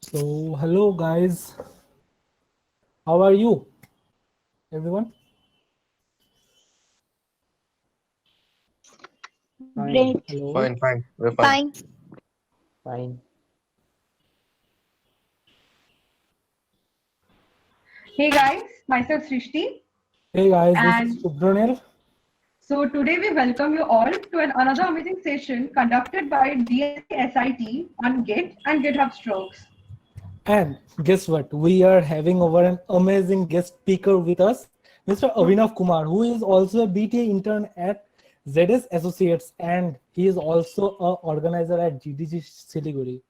So, hello guys, how are you, everyone? Great. Hello. Fine, fine. We're fine. Fine. Fine. Hey guys, myself Srishti, Hey guys, this is and Subranil, so today we welcome you all to another amazing session conducted by DSC SIT on Git and GitHub Strokes. and guess what? We are having over an amazing guest speaker with us, Mr. Avinav Kumar, who is also a BTA intern at ZS Associates, and he is also a organizer at GDG Siliguri.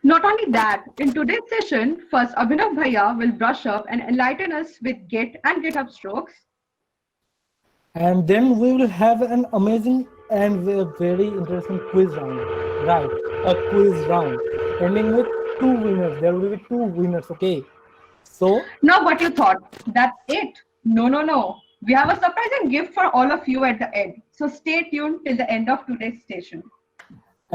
Not only that, in today's session, first Abhinav Bhaiya will brush up and enlighten us with Git and GitHub Strokes. And then we will have an amazing and very interesting quiz round. Right, a quiz round, ending with two winners. There will be two winners. Okay, so Now, what you thought? That's it? No, no, no. We have a surprising gift for all of you at the end. So stay tuned till the end of today's session.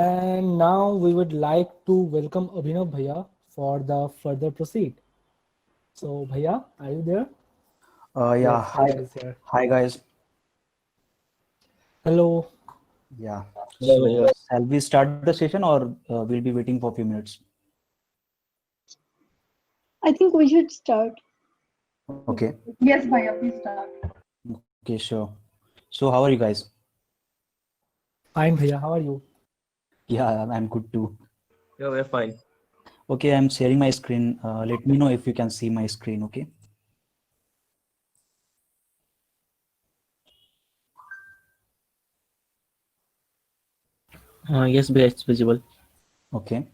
and now we would like to welcome Abhinav Bhaiya for the further proceed. So Bhaiya, are you there? Yeah, Yes, hi, Bhaiya is here. hi guys. Hello. Yeah. Hello, So Bhaiya. shall we start the session or we'll be waiting for a few minutes? I think we should start. Okay. Yes, Bhaiya, please start. Okay, sure. So how are you guys? Fine, Bhaiya. How are you? Yeah, I'm good too. Yeah, we're fine. Okay, I'm sharing my screen. Let me know if you can see my screen, okay? Yes, Bhaiya, it's visible. Okay.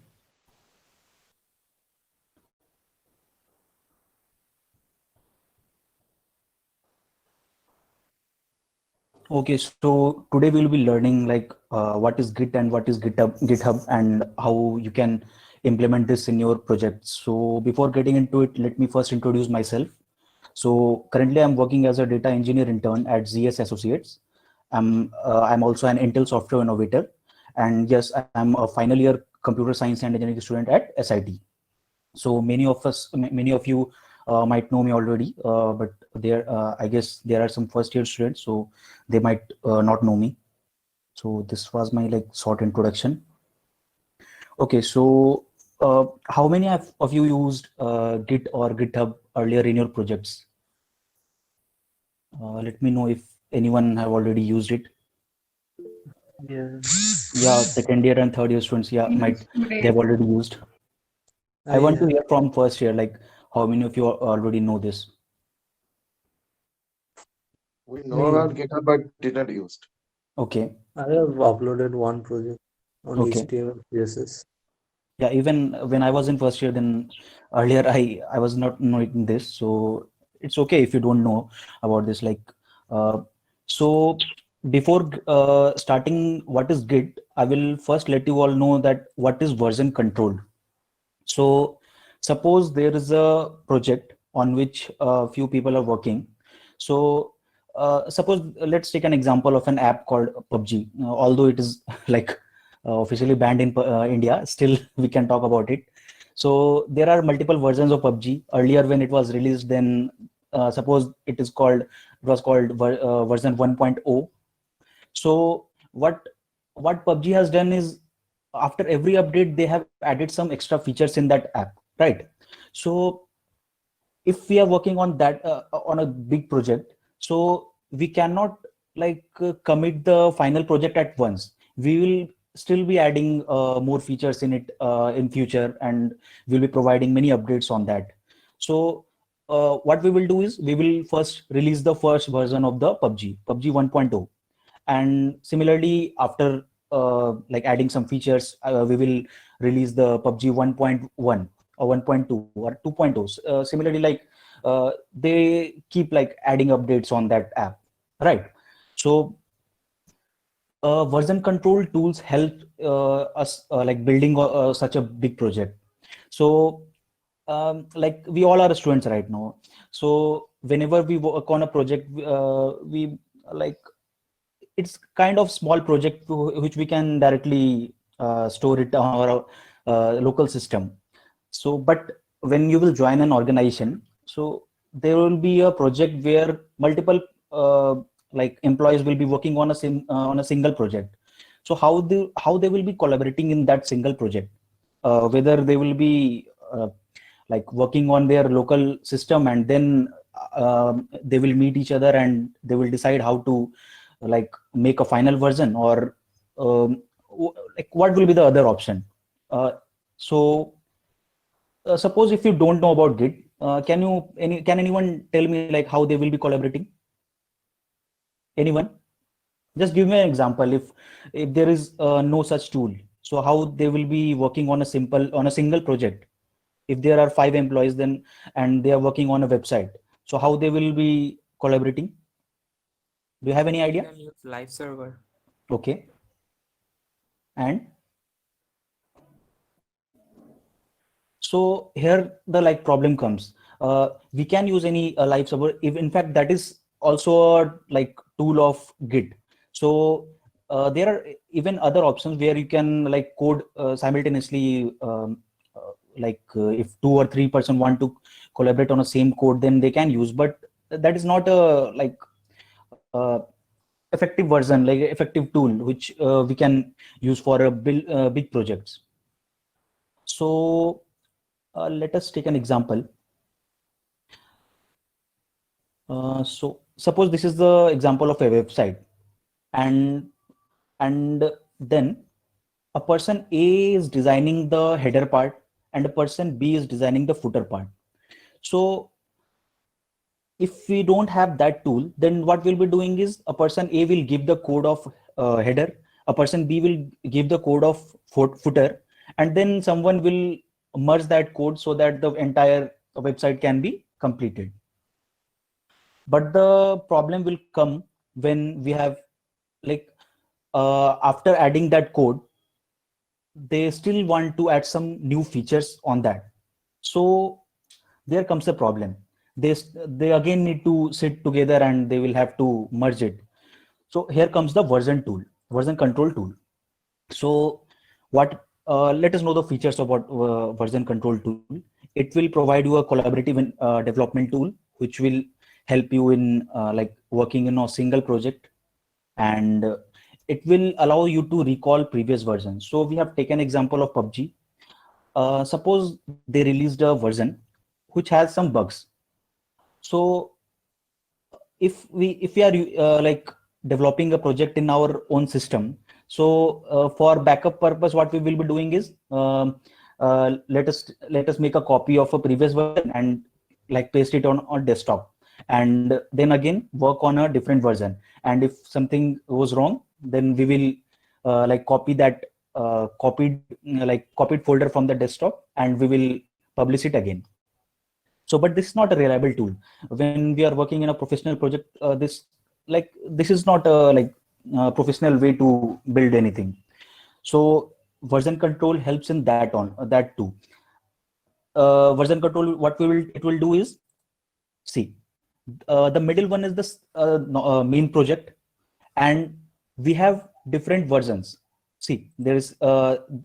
Okay, so today we'll be learning like what is Git and what is GitHub and how you can implement this in your project. So before getting into it, let me first introduce myself. So currently I'm working as a data engineer intern at ZS Associates. I'm also an Intel software innovator, and yes, I'm a final year computer science and engineering student at SIT. So many of you might know me already, but I guess there are some first year students, so they might not know me. So this was my like short introduction. Okay, so how many of you used Git or GitHub earlier in your projects? Let me know if anyone have already used it. Yeah. Yeah, second year and third year students, yeah, Even might they today. have already used. I want to hear from first year, like how many of you already know this? We know Me. about GitHub, but did not use. Okay, I have uploaded one project on okay. HTML, CSS. Yeah, even when I was in first year, then earlier I was not knowing this, so it's okay if you don't know about this. Like, uh, so before starting what is Git, I will first let you all know that what is version control. So suppose there is a project on which a few people are working. So suppose let's take an example of an app called PUBG. Although it is like officially banned in India, still we can talk about it. So there are multiple versions of PUBG. Earlier when it was released, then suppose it was called version 1.0. So what PUBG has done is after every update they have added some extra features in that app, right? So if we are working on that on a big project, so we cannot like commit the final project at once. We will still be adding more features in it in future, and we'll be providing many updates on that. So what we will do is we will first release the first version of the PUBG 1.0, and similarly after like adding some features, we will release the PUBG 1.1 or 1.2 or 2.0. Similarly, like they keep like adding updates on that app, right? So version control tools help us like building such a big project. So like we all are students right now, so whenever we work on a project, we like it's kind of small project which we can directly store it on our local system. So, but when you will join an organization, so there will be a project where multiple like employees will be working on on a single project. So how they will be collaborating in that single project, whether they will be like working on their local system, and then they will meet each other and they will decide how to like make a final version, or like what will be the other option. So suppose if you don't know about Git, can anyone tell me like how they will be collaborating? Anyone? Just give me an example. If there is no such tool, so how they will be working on a single project? If there are 5 employees, then and they are working on a website, so how they will be collaborating? Do you have any idea? Can use live server. Okay. And so here the like problem comes. We can use any live server. If in fact that is also a like tool of Git. So there are even other options where you can like code simultaneously. If 2 or 3 person want to collaborate on a same code, then they can use. But that is not a like effective version, like effective tool which we can use for a big projects. So let us take an example. So suppose this is the example of a website, and then a person A is designing the header part and a person B is designing the footer part. So if we don't have that tool, then what we'll be doing is a person A will give the code of header, a person B will give the code of footer, and then someone will merge that code so that the entire website can be completed. But the problem will come when we have like after adding that code, they still want to add some new features on that. So there comes the problem. They again need to sit together and they will have to merge it. So here comes the version control tool. So what let us know the features about version control tool. It will provide you a collaborative development tool which will help you in like working in a single project, and it will allow you to recall previous versions. So we have taken example of PUBG. Suppose they released a version which has some bugs. So if we are like developing a project in our own system, so for backup purpose, what we will be doing is let us make a copy of a previous version and like paste it on desktop, and then again work on a different version. And if something goes wrong, then we will like copy that copied folder from the desktop and we will publish it again. So but this is not a reliable tool when we are working in a professional project. This is not a professional way to build anything. So version control helps in that too. Version control, what it will do is, see, the middle one is this main project, and we have different versions. See, there is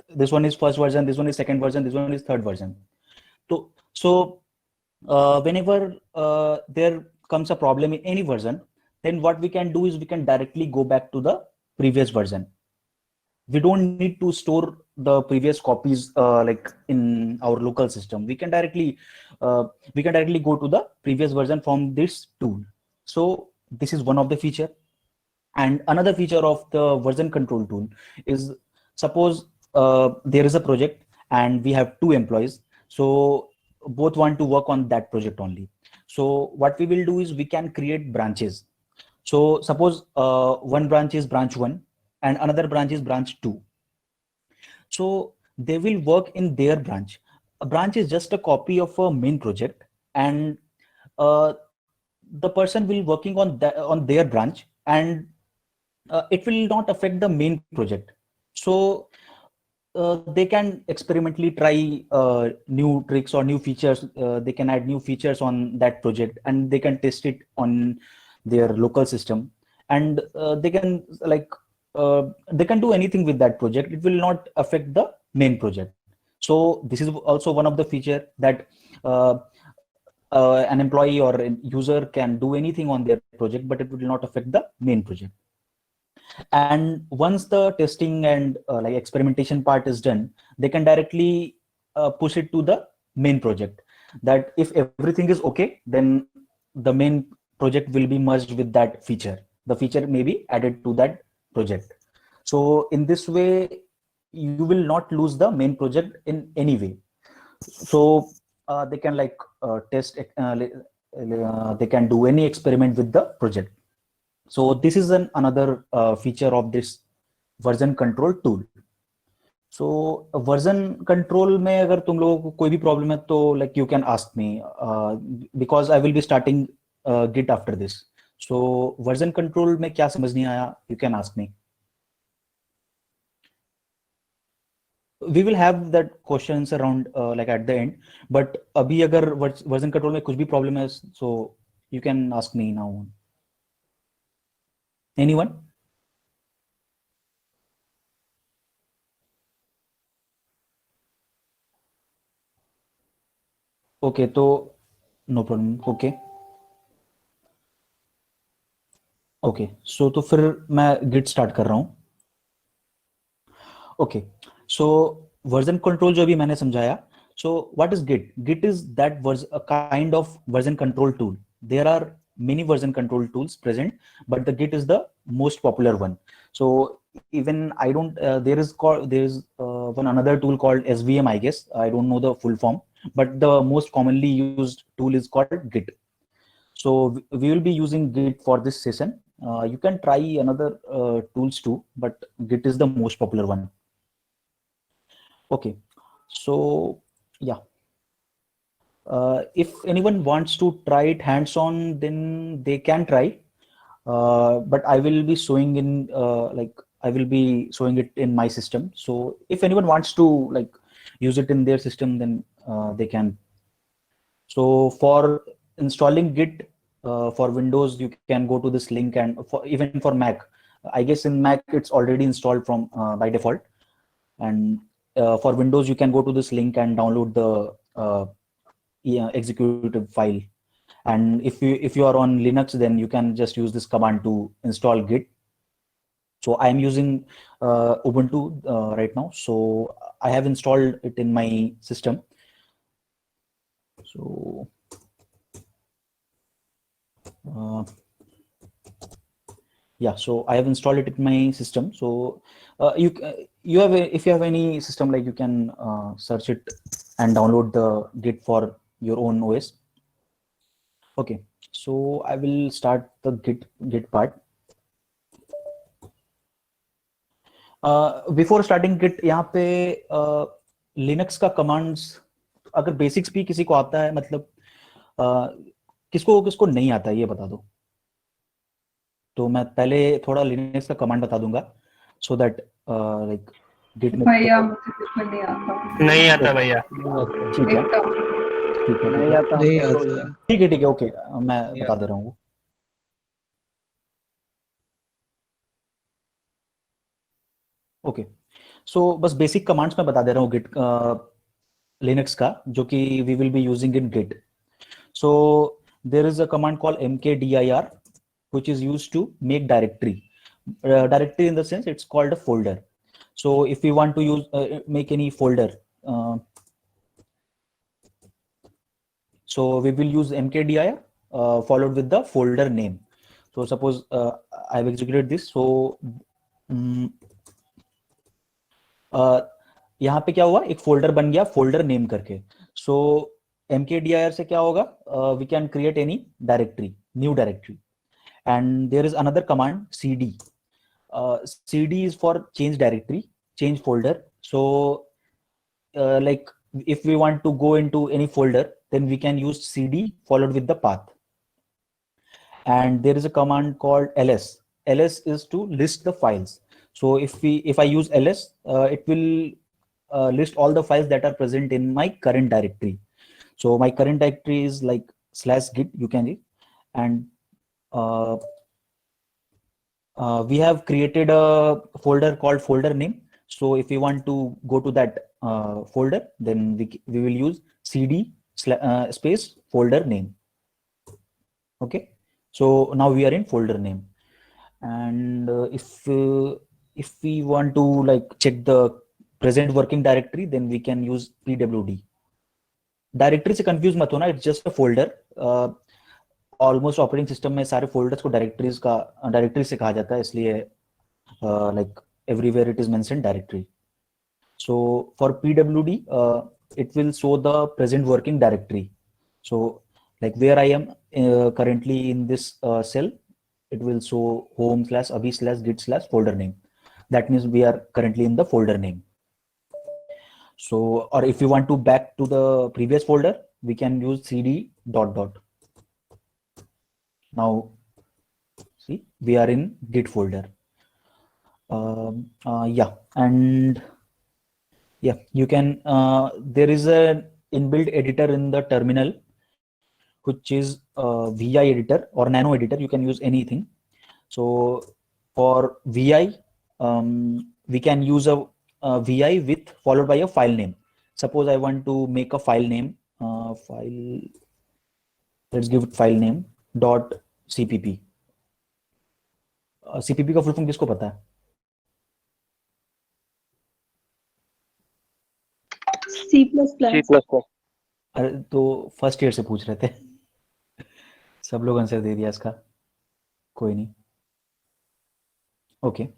this one is first version, this one is second version, this one is third version. So whenever there comes a problem in any version, then what we can do is we can directly go back to the previous version. We don't need to store the previous copies like in our local system. We can directly go to the previous version from this tool. So this is one of the feature. And another feature of the version control tool is, suppose there is a project and we have 2 employees. So both want to work on that project only. So what we will do is we can create branches. So suppose one branch is branch 1 and another branch is branch 2. So they will work in their branch. A branch is just a copy of a main project, and the person will working on their branch, and it will not affect the main project. So they can experimentally try new tricks or new features. They can add new features on that project, and they can test it on their local system, and they can do anything with that project. It will not affect the main project. So this is also one of the feature that an employee or a user can do anything on their project, but it will not affect the main project. And once the testing and like experimentation part is done, they can directly push it to the main project. That if everything is okay, then the main project will be merged with that feature. The feature may be added to that project. So in this way, you will not lose the main project in any way. So they can like test, they can do any experiment with the project. So this is another feature of this version control tool. So version control में अगर तुम लोगों को कोई भी problem है तो like you can ask me because I will be starting Git after this. So version control में क्या समझ नहीं आया, you can ask me. We will have that questions around like at the end, but अभी अगर version control में कुछ भी problem है, so you can ask me now. Anyone? Okay, तो no problem. Okay. Okay, so तो फिर मैं Git start कर रहा हूँ. Okay, so version control जो अभी मैंने समझाया. So what is Git? Git is that a kind of version control tool. There are many version control tools present, but the Git is the most popular one. So even I don't, there is one another tool called SVM, I guess. I don't know the full form, but the most commonly used tool is called Git. So we will be using Git for this session. You can try another tools too, but Git is the most popular one. Okay, so yeah. If anyone wants to try it hands-on, then they can try. But I will be showing in I will be showing it in my system. So if anyone wants to like use it in their system, then they can. So for installing Git for Windows, you can go to this link, and even for Mac, I guess in Mac it's already installed from by default. And for Windows, you can go to this link and download the executive file. And if you are on Linux, then you can just use this command to install Git. So I am using Ubuntu right now, so I have installed it in my system. So yeah, so I have installed it in my system. So you have if you have any system, like you can search it and download the Git for your own OS. Okay, so I will start the Git part. Before starting Git, यहाँ पे Linux का commands अगर basics भी किसी को आता है, मतलब किसको नहीं आता है ये बता दो. तो मैं पहले थोड़ा Linux का कमांड बता दूंगा, so that like Git में भैया मुझे कुछ नहीं आता भैया. ठीक है, नहीं आता. ठीक है, ओके, मैं बता दे रहा हूँ. ओके, सो बस बेसिक कमांड्स मैं बता दे रहा हूँ Git Linux का, जो कि we will be using in Git. So there is a command called mkdir, which is used to make directory. Directory in the sense it's called a folder. So if we want to use make any folder, so we will use mkdir followed with the folder name. So suppose I have executed this. So यहाँ पे क्या हुआ, एक folder बन गया folder name करके. सो mkdir से क्या होगा, we can create any directory, new directory. And there is another command cd. Cd is for change directory, change folder. So like if we want to go into any folder, then we can use cd followed with the path. And there is a command called ls. Ls is to list the files. So if I use ls, it will list all the files that are present in my current directory. So my current directory is like /git, you can see, and we have created a folder called folder name. So if you want to go to that folder, then we will use cd space folder name. Okay, so now we are in folder name, and if we want to like check the present working directory, then we can use pwd. Directory से confuse मत होना, it's just a folder. Almost operating system में सारे folders को directory से कहा जाता है, इसलिए like everywhere it is mentioned directory. So for pwd it will show the present working directory. So like where I am currently in this cell, it will show home/abhi/git/folder name. That means we are currently in the folder name. So, or if you want to back to the previous folder, we can use cd ... Now, see, we are in git folder. Yeah, and yeah, you can, there is an inbuilt editor in the terminal, which is vi editor or nano editor. You can use anything. So for vi, we can use a vi with followed by a file name. Suppose I want to make a file name, let's give it file name .cpp. cpp का full form किसको पता है? C++. अरे तो first year से पूछ रहे थे. सब लोग आंसर दे दिया इसका, कोई नहीं. Okay,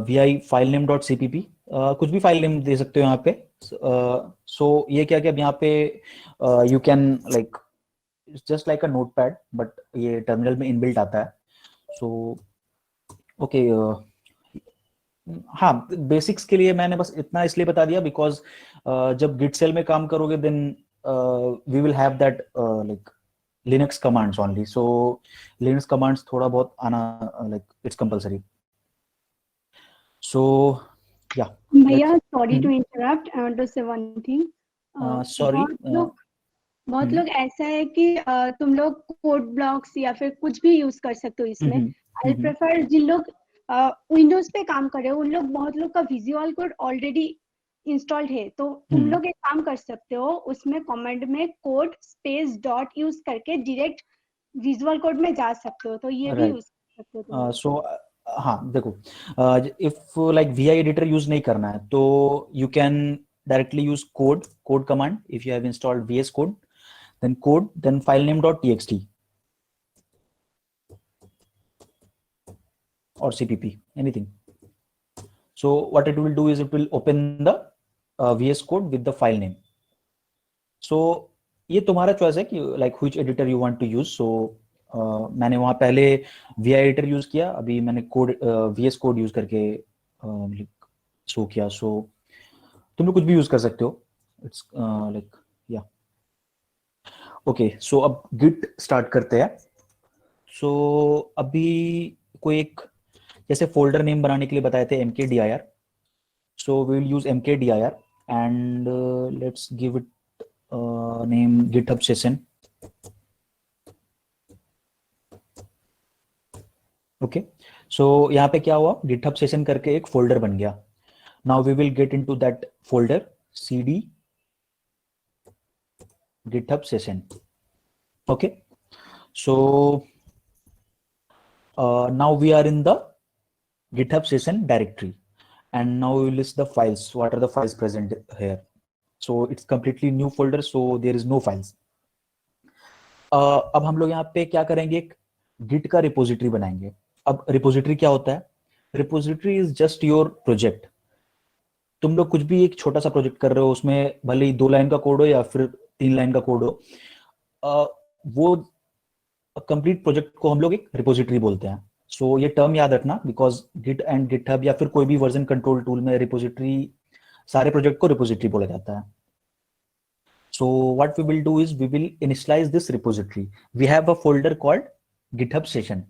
vi file name .cpp, कुछ भी फाइल नेम दे सकते हो यहाँ पे. सो ये क्या अब यहाँ पे you can like just like a notepad, but ये टर्मिनल में इनबिल्ट आता है. सो ओके, हाँ, बेसिक्स के लिए मैंने बस इतना इसलिए बता दिया बिकॉज जब गिट सेल में काम करोगे then we will have that like Linux commands only. So Linux commands थोड़ा बहुत आना like it's compulsory. So yeah. भैया, sorry to interrupt. I want to say one thing. Sorry. बहुत लोग ऐसा है कि तुम लोग कोड ब्लॉक्स या फिर कुछ भी यूज कर सकते हो इसमें. आई प्रेफर जिन लोग विंडोज पे काम कर रहे हो, उन लोग बहुत लोग का विजुअल कोड ऑलरेडी इंस्टॉल्ड है, तो तुम लोग एक काम कर सकते हो, उसमें कमांड में कोड स्पेस डॉट यूज करके डायरेक्ट विजुअल कोड में जा सकते हो, तो ये भी यूज कर सकते हो. सो हाँ, देखो, if like vi editor use नहीं करना है तो you can directly use code command. If you have installed vs code, then file name .txt or cpp, anything. So what it will do is it will open the vs code with the file name. So ये तुम्हारा choice है कि like which editor you want to use. So मैंने वहां पहले vi editor use किया, अभी मैंने कोड vs कोड यूज करके शो किया. सो तुम लोग कुछ भी यूज कर सकते हो. इट्स लाइक या ओके. सो अब गिट स्टार्ट करते हैं. सो अभी कोई एक जैसे फोल्डर नेम बनाने के लिए बताए थे mkdir. So we will use mkdir and let's give it name GitHub session. Okay, so यहाँ पे क्या हुआ, GitHub session करके एक फोल्डर बन गया. Now we will get into that folder cd GitHub session. Okay, so now we are in the GitHub session directory, and now we will list the files. What are the files present here? So it's completely new folder, so there is no files. अब हम लोग यहाँ पे क्या करेंगे, एक Git का repository बनाएंगे. अब रिपोजिटरी क्या होता है? Repository is just your project. तुम लोग कुछ भी एक छोटा सा प्रोजेक्ट कर रहे हो, उसमें भले ही 2 लाइन का कोड हो या फिर 3 लाइन का कोड हो, वो कंप्लीट प्रोजेक्ट को हम लोग एक रिपोजिटरी बोलते हैं. सो ये टर्म याद रखना, बिकॉज गिट एंड गिटहब या फिर कोई भी वर्जन कंट्रोल टूल में रिपोजिटरी, सारे प्रोजेक्ट को रिपोजिटरी बोला जाता है. So what we will do is we will initialise this repository. We have a folder called GitHub session.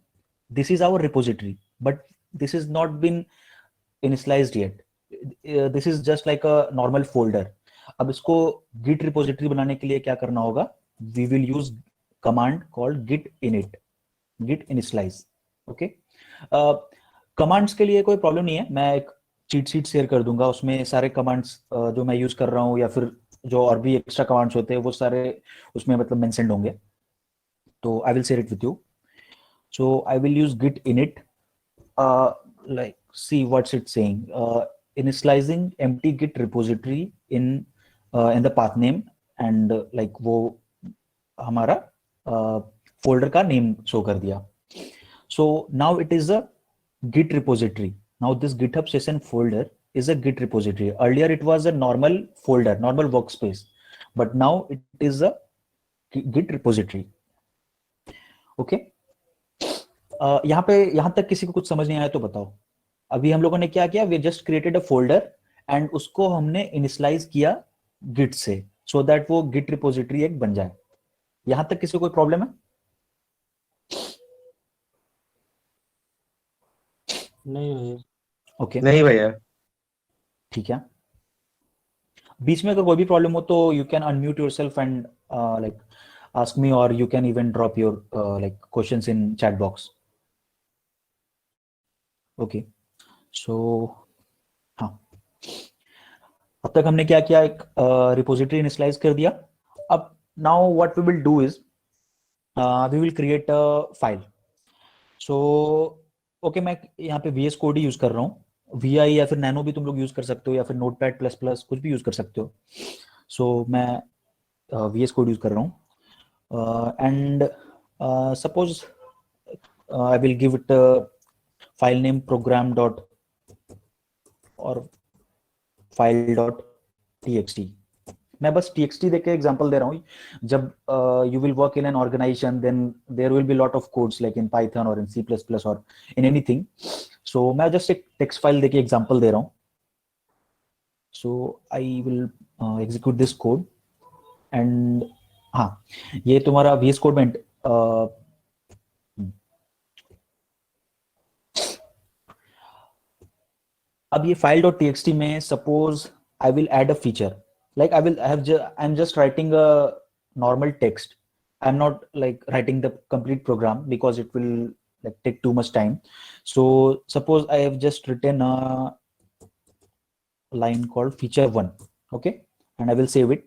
This is our repository, but this is not been initialized yet. This is just like a normal folder. अब इसको git repository बनाने के लिए क्या करना होगा, we will use command called git init, git initialize. Okay, commands के लिए कोई प्रॉब्लम नहीं है. मैं एक चीट शीट शेयर कर दूंगा, उसमें सारे कमांड्स जो मैं यूज कर रहा हूँ या फिर जो और भी एक्स्ट्रा कमांड्स होते हैं वो सारे उसमें मतलब मेंशन्ड होंगे, तो I will share it with you. So I will use git init, like see what's it saying, initializing empty git repository in the path name and like वो हमारा फोल्डर का नेम शो कर दिया. So now it is a git repository. Now this GitHub session folder is a git repository. Earlier it was a normal folder, normal workspace, but now it is a git repository. Okay. यहाँ तक किसी को कुछ समझ नहीं आया तो बताओ. अभी हम लोगों ने क्या किया, we just created a folder and उसको हमने इनिशियलाइज किया गिट से, सो दैट वो गिट रिपोजिटरी एक बन जाए. यहां तक किसी को कोई प्रॉब्लम है? नहीं भैया. ओके, नहीं भैया. ठीक है. बीच में अगर कोई भी प्रॉब्लम हो तो you can unmute yourself and like ask me, और you can even drop your like questions in chat box. Okay, so हाँ, अब तक हमने क्या किया, एक रिपोजिटरी इनिशियलाइज कर दिया. अब now what we will do is we will create a file. So okay, मैं यहाँ पे VS कोड ही यूज कर रहा हूँ. VI या फिर नैनो भी तुम लोग यूज कर सकते हो, या फिर नोटपैड प्लस प्लस कुछ भी यूज कर सकते हो. सो मैं VS कोड यूज कर रहा हूँ and suppose I will give it file name program dot और file.txt. मैं बस txt देके एग्जांपल दे रहा हूँ. जब you will work in an organization, then there will be lot of codes like in Python or in C++ or in anything. So मैं just एक text file देके एग्जांपल दे रहा हूँ. So I will execute this code and हाँ, ये तुम्हारा VS Code में अब ये file.txt में suppose I will add a feature, like I'm just writing a normal text. I'm not like writing the complete program because it will like take too much time. So suppose I have just written a line called feature 1. Okay, and I will save it.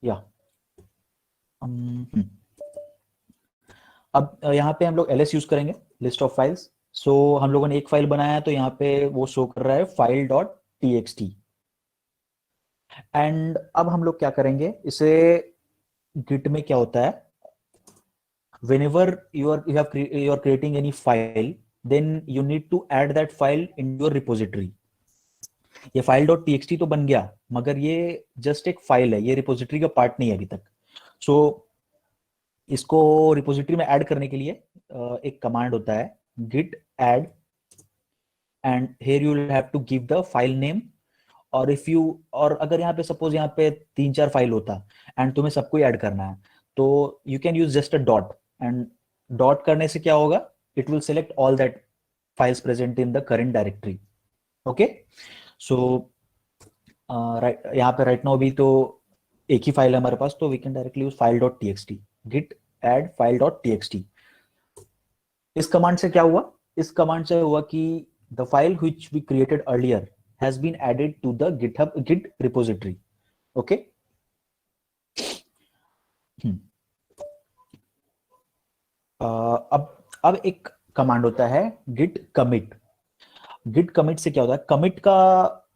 Yeah. अब यहाँ पे हम लोग ls use करेंगे, list of files. सो हम लोगों ने एक फाइल बनाया है, तो यहाँ पे वो शो कर रहा है file.txt. एंड अब हम लोग क्या करेंगे, इसे गिट में क्या होता है, whenever you are creating any file, then you need to add that file in your repository. ये file.txt तो बन गया, मगर ये जस्ट एक फाइल है, ये रिपोजिटरी का पार्ट नहीं है अभी तक. सो इसको रिपोजिटरी में ऐड करने के लिए एक कमांड होता है git add, and here you will have to give the file name. और if you, और अगर यहाँ पे सपोज यहाँ पे 3-4 फाइल होता एंड तुम्हें सबको ऐड करना है, तो you can use just a dot, and dot करने से क्या होगा, it will select all that files present in the current directory. Okay, so right, यहाँ पे right now भी तो एक ही फाइल है हमारे पास, तो we can directly use file.txt, git add file.txt. इस कमांड से क्या हुआ, इस कमांड से हुआ कि the file which we created earlier has been added to the git repository. Okay. अब एक कमांड होता है git commit. git commit से क्या होता है, commit का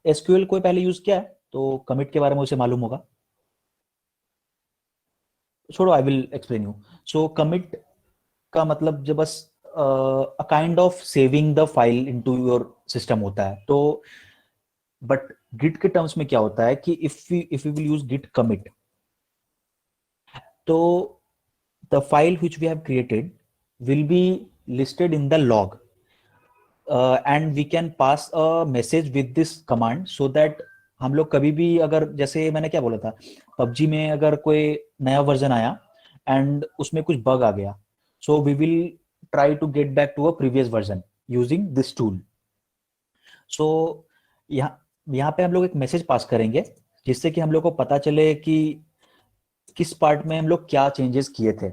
SQL कोई पहले यूज किया है तो commit के बारे में उसे मालूम होगा. छोड़ो, I will explain you. So commit का मतलब जब बस a kind of saving the file into your system होता है. तो but git के terms में क्या होता है कि if we will use git commit, तो the file which we have created will be listed in the log, and we can pass a message with this command so that हम लोग कभी भी अगर, जैसे मैंने क्या बोला था, PUBG में अगर कोई नया वर्जन आया एंड उसमें कुछ बग आ गया, so we will try to get back to a previous version using this tool. So यहाँ पे हम लोग एक मैसेज पास करेंगे जिससे कि हम लोग को पता चले कि किस पार्ट में हम लोग क्या चेंजेस किए थे.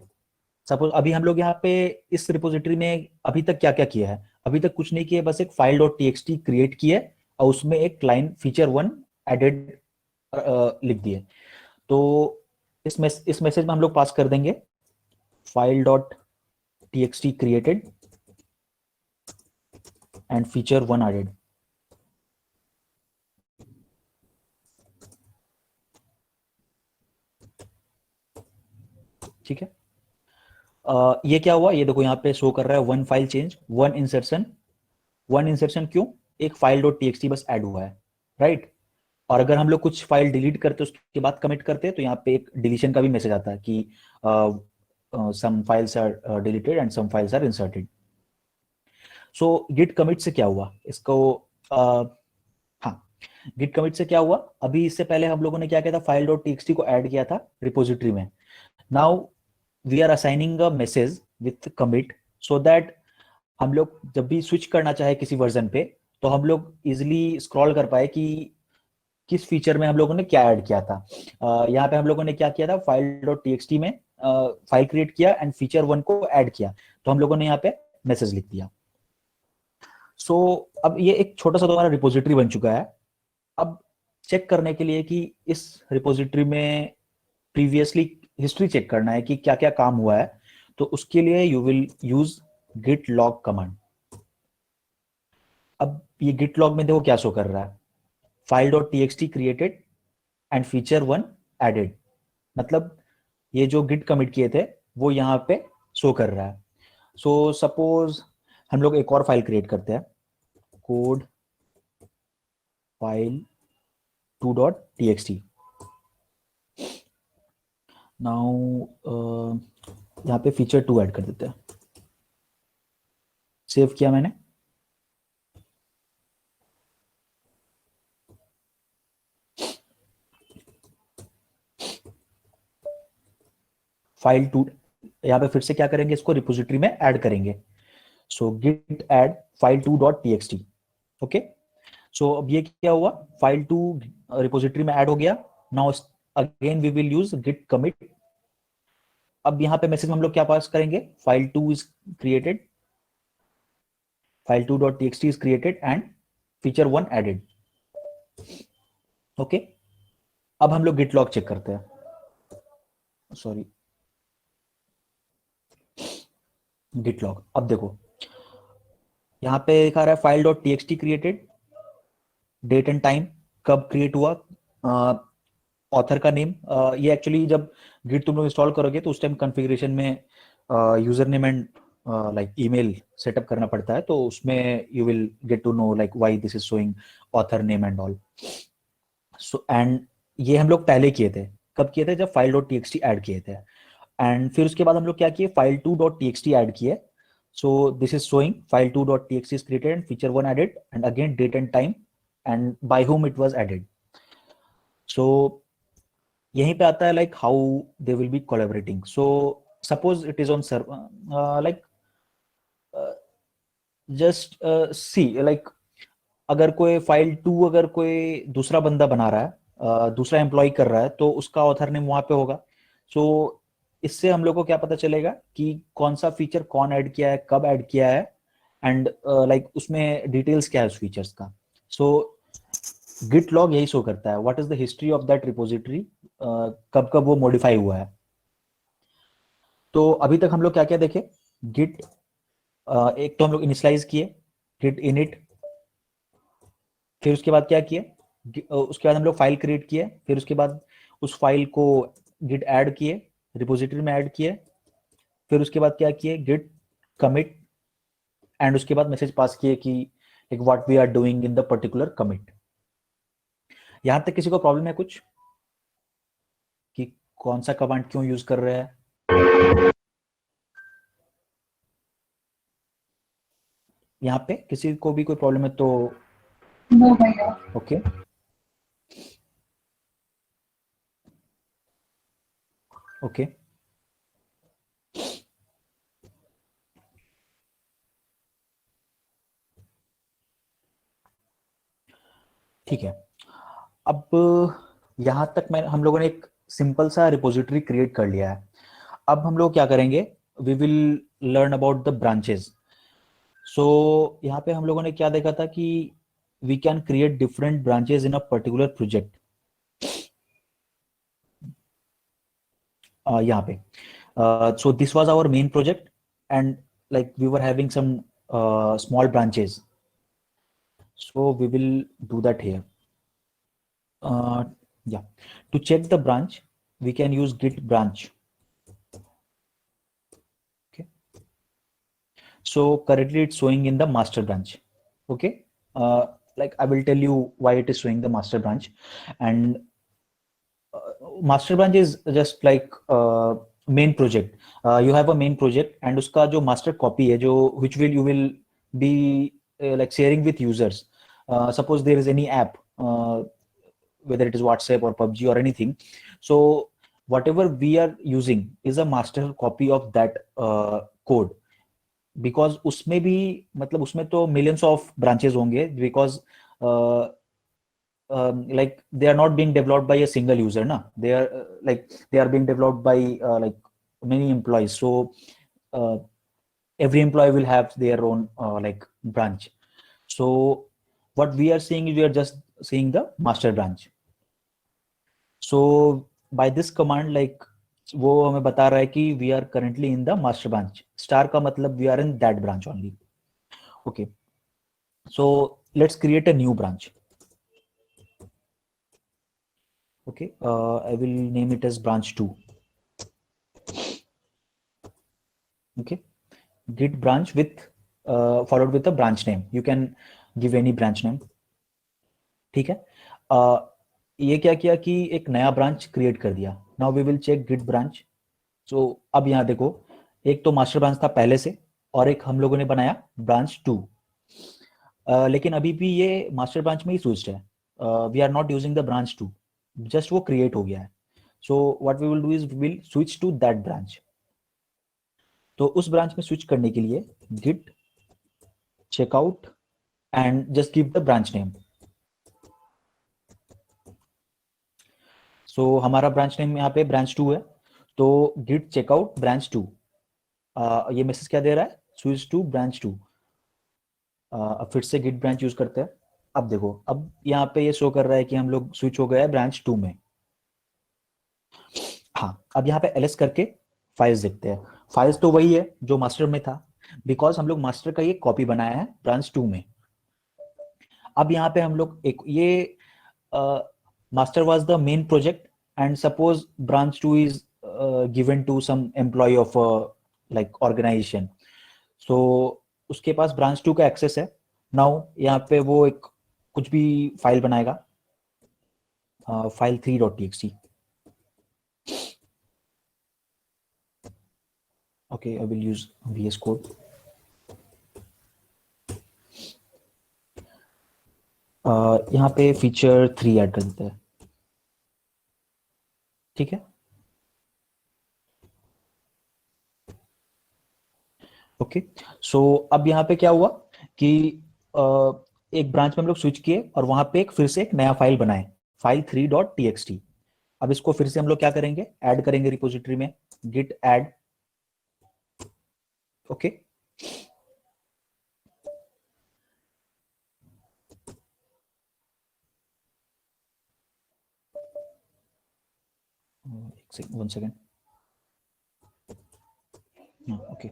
सपोज अभी हम लोग यहाँ पे इस रिपोजिटरी में अभी तक क्या क्या किया है, अभी तक कुछ नहीं किया, बस एक फाइल डॉट टीएक्सटी क्रिएट की है और उसमें एक लाइन फीचर 1 एडेड लिख दिए। तो इस मैसेज में हम लोग पास कर देंगे file dot TXT created and feature 1 added. ठीक है, ये क्या हुआ, ये देखो यहाँ पे शो कर रहा है 1 फाइल चेंज 1 इंसर्शन। 1 इंसर्शन क्यों, एक फाइल डॉट टीएक्सटी बस ऐड हुआ है, राइट। और अगर हम लोग कुछ फाइल डिलीट करते उसके बाद कमिट करते तो यहाँ पे एक डिलीशन का भी मैसेज आता है कि some files are deleted and some files are inserted. So Git commit से क्या हुआ इसको, हाँ, गिट कमिट से क्या हुआ, अभी इससे पहले हम लोगों ने क्या किया था, फाइल डॉट टीएक्सटी को ऐड किया था रिपोजिटरी में। Now we are assigning a message with commit so that हम लोग जब भी स्विच करना चाहे किसी वर्जन पे तो हम लोग इजिली स्क्रॉल कर पाए कि किस फीचर में हम लोगों ने क्या ऐड किया था। यहाँ पे हम लोगों ने क्या किया था, फाइल डॉट टीएक्सटी में फाइल क्रिएट किया एंड फीचर 1 को ऐड किया, तो हम लोगों ने यहाँ पे मैसेज लिख दिया। सो अब ये एक छोटा सा हमारा रिपोजिटरी बन चुका है। अब चेक करने के लिए कि इस रिपोजिटरी में प्रीवियसली हिस्ट्री चेक करना है कि क्या क्या काम हुआ है, तो उसके लिए you will use git log command. अब ये git log में देखो क्या शो कर रहा है, file dot TXT created and feature 1 added, मतलब ये जो गिट कमिट किए थे वो यहाँ पे शो कर रहा है। सो सपोज हम लोग एक और फाइल क्रिएट करते हैं, कोड फाइल 2.txt। नाउ यहाँ पे फीचर 2 ऐड कर देते हैं। सेव किया मैंने, फाइल 2 यहाँ पे फिर से क्या करेंगे, इसको रिपोजिटरी में ऐड करेंगे। So git add file 2.txt। Okay, so अब ये क्या हुआ, फाइल 2 रिपोजिटरी में ऐड हो गया। Now again we will use Git commit. अब यहाँ पे मैसेज में हम लोग क्या पास करेंगे, file 2 is created, file 2.txt is created and feature 1 added. Okay, अब हम लोग गिट लॉग चेक करते हैं, सॉरी गिट लॉग। अब देखो यहाँ पे दिखा रहा है file dot TXT created, date and time, कब क्रिएट हुआ, ऑथर का नेम। ये एक्चुअली जब गिट तुम लोग इंस्टॉल करोगे तो उस टाइम कॉन्फ़िगरेशन में user name and like email setup करना पड़ता है, तो उसमें you will get to know like why this is showing author name and all. So and ये हम लोग पहले किए थे, कब किए थे, जब फाइल डॉट टीएक्सटी ऐड किए थे। एंड फिर उसके बाद हम लोग क्या किए, फाइल 2.txt ऐड किए। So this is showing file 2.txt is created and feature 1 added and again date and time and by whom it was added. So यहीं पे आता है like how they will be collaborating. So suppose it is on server, like just see like अगर कोई file 2 अगर कोई दूसरा बंदा बना रहा है, दूसरा एम्प्लॉय कर रहा है, तो उसका ऑथर नेम वहां पे होगा। सो इससे हम लोग को क्या पता चलेगा कि कौन सा फीचर कौन ऐड किया है, कब ऐड किया है एंड लाइक उसमें डिटेल्स क्या है उस फीचर्स का। सो गिट लॉग यही शो करता है what is the history of that repository, कब कब वो मॉडिफाई हुआ है। तो अभी तक हम लोग क्या क्या देखे, गिट एक तो हम लोग इनिशियलाइज किए, गिट इनिट, फिर उसके बाद क्या किए, उसके बाद हम लोग फाइल क्रिएट किए, फिर उसके बाद उस फाइल को गिट ऐड किए, रिपोजिटरी में ऐड किए, फिर उसके बाद क्या किए, गिट कमिट एंड उसके बाद मैसेज पास किए कि like what we are doing in the particular commit. यहां तक किसी को प्रॉब्लम है कुछ कि कौन सा कमांड क्यों यूज कर रहे हैं? यहाँ पे किसी को भी कोई प्रॉब्लम है तो नो भैया। ओके, ओके, ठीक है। अब यहां तक हम लोगों ने एक सिंपल सा रिपोजिटरी क्रिएट कर लिया है। अब हम लोग क्या करेंगे, we will learn about the branches. So यहाँ पे हम लोगों ने क्या देखा था कि we can create different branches in a particular project. यहाँ पे so this was our main project, and like we were having some small branches, so we will do that here. Yeah, to check the branch we can use git branch. Okay, so currently it's showing in the master branch. Okay, like I will tell you why it is showing the master branch. And master branch is just like main project. You have a main project and उसका जो master copy है जो which will you will be like sharing with users. Suppose there is any app, whether it is WhatsApp or PUBG or anything, so whatever we are using is a master copy of that code, because उसमें भी मतलब उसमें तो millions of branches होंगे, because like they are not being developed by a single user, na, they are like they are being developed by like many employees, so every employee will have their own like branch. So what we are seeing is we are just seeing the master branch. So by this command, like वो हमें बता रहा है कि we are currently in the master branch. Star का मतलब we are in that branch only. Okay, so let's create a new branch. Okay, I will name it as branch 2. Okay, git branch with followed with a branch name. You can give any branch name. ठीक है, ये क्या किया कि एक नया branch create कर दिया. Now we will check git branch. So अब यहाँ देखो, एक तो मास्टर ब्रांच था पहले से और एक हम लोगों ने बनाया ब्रांच 2. लेकिन अभी भी ये मास्टर ब्रांच में ही स्विच्ड है. We are not using the branch 2, just वो क्रिएट हो गया है. So what we will do is we will switch to that branch. तो उस ब्रांच में स्विच करने के लिए git checkout and just give the branch name. So हमारा ब्रांच नेम यहाँ पे ब्रांच 2 है, तो गिट चेकआउट ब्रांच 2. ये मैसेज क्या दे रहा है, स्विच टू ब्रांच 2. अब फिर से गिट ब्रांच यूज करते हैं. अब देखो, अब यहाँ पे ये शो कर रहा है कि हम लोग स्विच हो गए हैं ब्रांच 2 में. हाँ, अब यहाँ पे एलएस करके फाइल्स देखते हैं. फाइल्स तो वही है जो मास्टर में था, बिकॉज हम लोग मास्टर का ये कॉपी बनाया है ब्रांच 2 में. अब यहाँ पे हम लोग एक ये master was the main project, and suppose branch 2 is given to some employee of a like organization, so उसके पास branch 2 का access है. now यहाँ पे वो एक कुछ भी फाइल बनाएगा, file 3.txt. okay, I will use VS Code. यहाँ पे फीचर 3 ऐड कर देते हैं. ठीक है, ओके. सो अब यहाँ पे क्या हुआ कि एक ब्रांच में हम लोग स्विच किए और वहां पे फिर से एक नया फाइल बनाए, फाइल 3.txt. अब इसको फिर से हम लोग क्या करेंगे, ऐड करेंगे रिपोजिटरी में, git add. Okay, one second. Okay,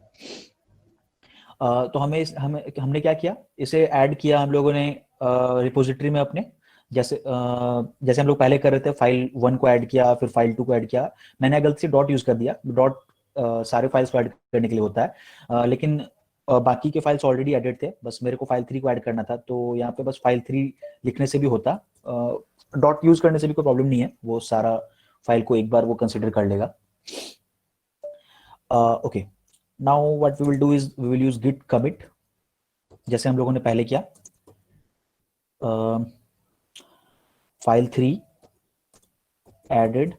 तो हमने क्या किया, इसे ऐड किया हम लोगों ने रिपोजिटरी में अपने, जैसे जैसे हम लोग पहले कर रहे थे, फाइल 1 को ऐड किया, फिर फाइल 2 को ऐड किया. मैंने गलती से डॉट यूज कर दिया. डॉट सारे फाइल्स को ऐड करने के लिए होता है, लेकिन बाकी के फाइल्स ऑलरेडी एडेड थे, बस मेरे को फाइल 3 को ऐड करना था. तो यहाँ पे बस फाइल 3 लिखने से भी होता, डॉट यूज करने से भी कोई प्रॉब्लम नहीं है, वो सारा फाइल को एक बार वो कंसिडर कर लेगा. Okay, now what we will do is we will use Git commit, जैसे हम लोगों ने पहले किया. File 3 added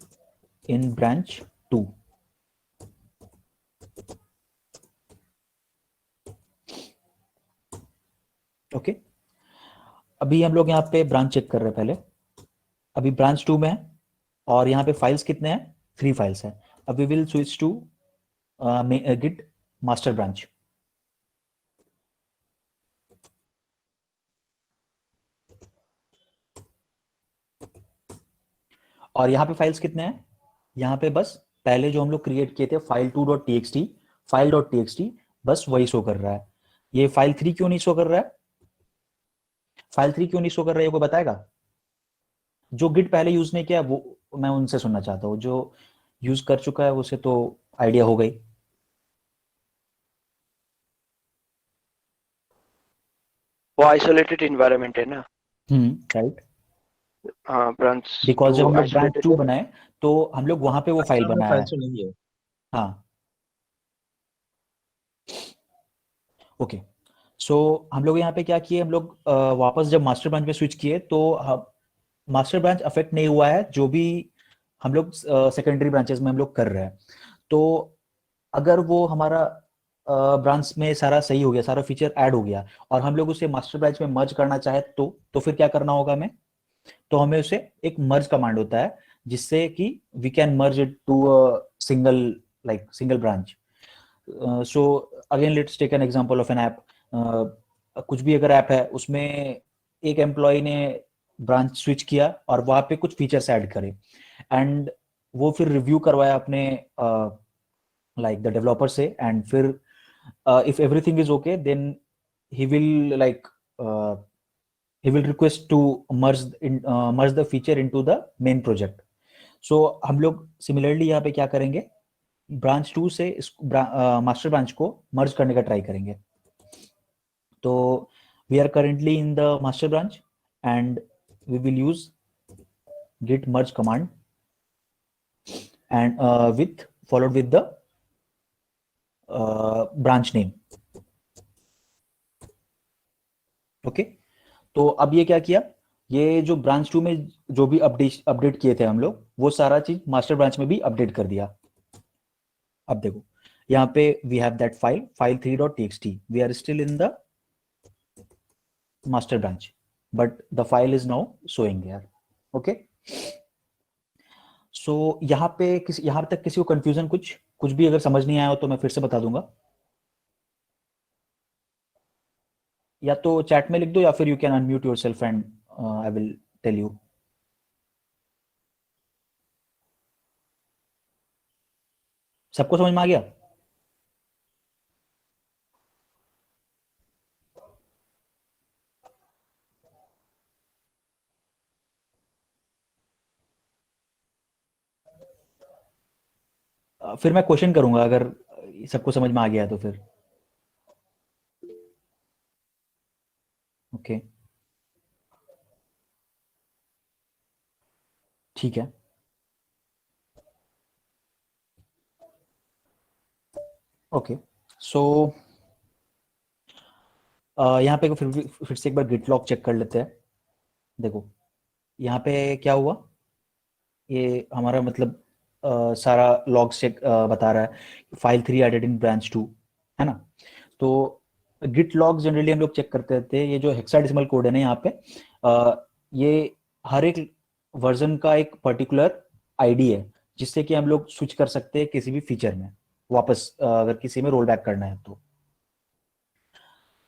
in branch 2. Okay, अभी हम लोग यहाँ पे ब्रांच चेक कर रहे हैं. पहले अभी ब्रांच 2 में है और यहाँ पे फाइल्स कितने हैं, 3 फाइल्स हैं. अब we will switch to Git master branch. और यहाँ पे फाइल्स कितने हैं? यहाँ पे बस पहले जो हम लोग क्रिएट किए थे फाइल 2.txt, file.txt, बस वही शो कर रहा है। ये फाइल 3 क्यों नहीं शो कर रहा है? फाइल 3 क्यों नहीं शो कर रहा है, कोई बताएगा? जो गिट पहले यूज नहीं किया वो मैं उनसे सुनना चाहता हूँ, जो यूज कर चुका है उसे तो आइडिया हो गई। वो आइसोलेटेड एनवायरनमेंट है ना। राइट। हाँ, ब्रांच बिकॉज जब हम लोग ब्रांच isolated 2 है। बनाए तो हम लोग वहां पे वो फाइल बनाया है। फाइल नहीं है। हाँ, ओके। सो हम लोग यहाँ पे क्या किए, हम लोग वापस जब मास्टर ब्रांच में स्विच किए तो मास्टर ब्रांच अफेक्ट नहीं हुआ है, जो भी हम लोग सेकेंडरी ब्रांचेस में हम लोग कर रहे हैं। तो अगर वो हमारा ब्रांच में सारा सही हो गया, सारा फीचर ऐड हो गया और हम लोग उसे मास्टर ब्रांच में मर्ज करना चाहे तो फिर क्या करना होगा हमें? तो हमें उसे एक मर्ज कमांड होता है जिससे कि we can merge it to a single branch. So again let's take an example of an app. कुछ भी अगर ऐप है उसमें एक एम्प्लॉय ने ब्रांच स्विच किया और वहां पे कुछ फीचर्स ऐड करे एंड वो फिर रिव्यू करवाया अपने लाइक द डेवलपर से, एंड फिर if everything is okay then he will like he will request to merge the feature into the main project. So हम लोग सिमिलरली यहाँ पे क्या करेंगे, ब्रांच 2 से मास्टर ब्रांच को मर्ज करने का ट्राई करेंगे। तो we are currently in the master branch and we will use git merge command and with followed with the branch name. Okay तो अब ये क्या किया, ये जो ब्रांच 2 में जो भी अपडेट किए थे हम लोग वो सारा चीज मास्टर ब्रांच में भी अपडेट कर दिया। अब देखो यहाँ पे we have that file 3.txt, we are still in the master branch but the file is now showing there. Okay, so यहाँ पे यहाँ तक किसी को कंफ्यूजन कुछ भी अगर समझ नहीं आया हो तो मैं फिर से बता दूंगा, या तो चैट में लिख दो या फिर you can unmute yourself and I will tell you. सबको समझ में आ गया? फिर मैं क्वेश्चन करूंगा अगर सबको समझ में आ गया है तो फिर ओके ठीक है। ओके सो यहाँ पे फिर से एक बार गिट लॉग चेक कर लेते हैं। देखो यहाँ पे क्या हुआ, ये हमारा मतलब सारा लॉग चेक बता रहा है फाइल 3 एडेड इन ब्रांच 2 है ना। तो गिट लॉग जनरली हम लोग चेक करते रहते हैं। ये जो हेक्साडेसिमल कोड है ना यहाँ पे ये हर एक वर्जन का एक पर्टिकुलर आईडी है जिससे कि हम लोग स्विच कर सकते हैं किसी भी फीचर में वापस अगर किसी में रोल बैक करना है तो।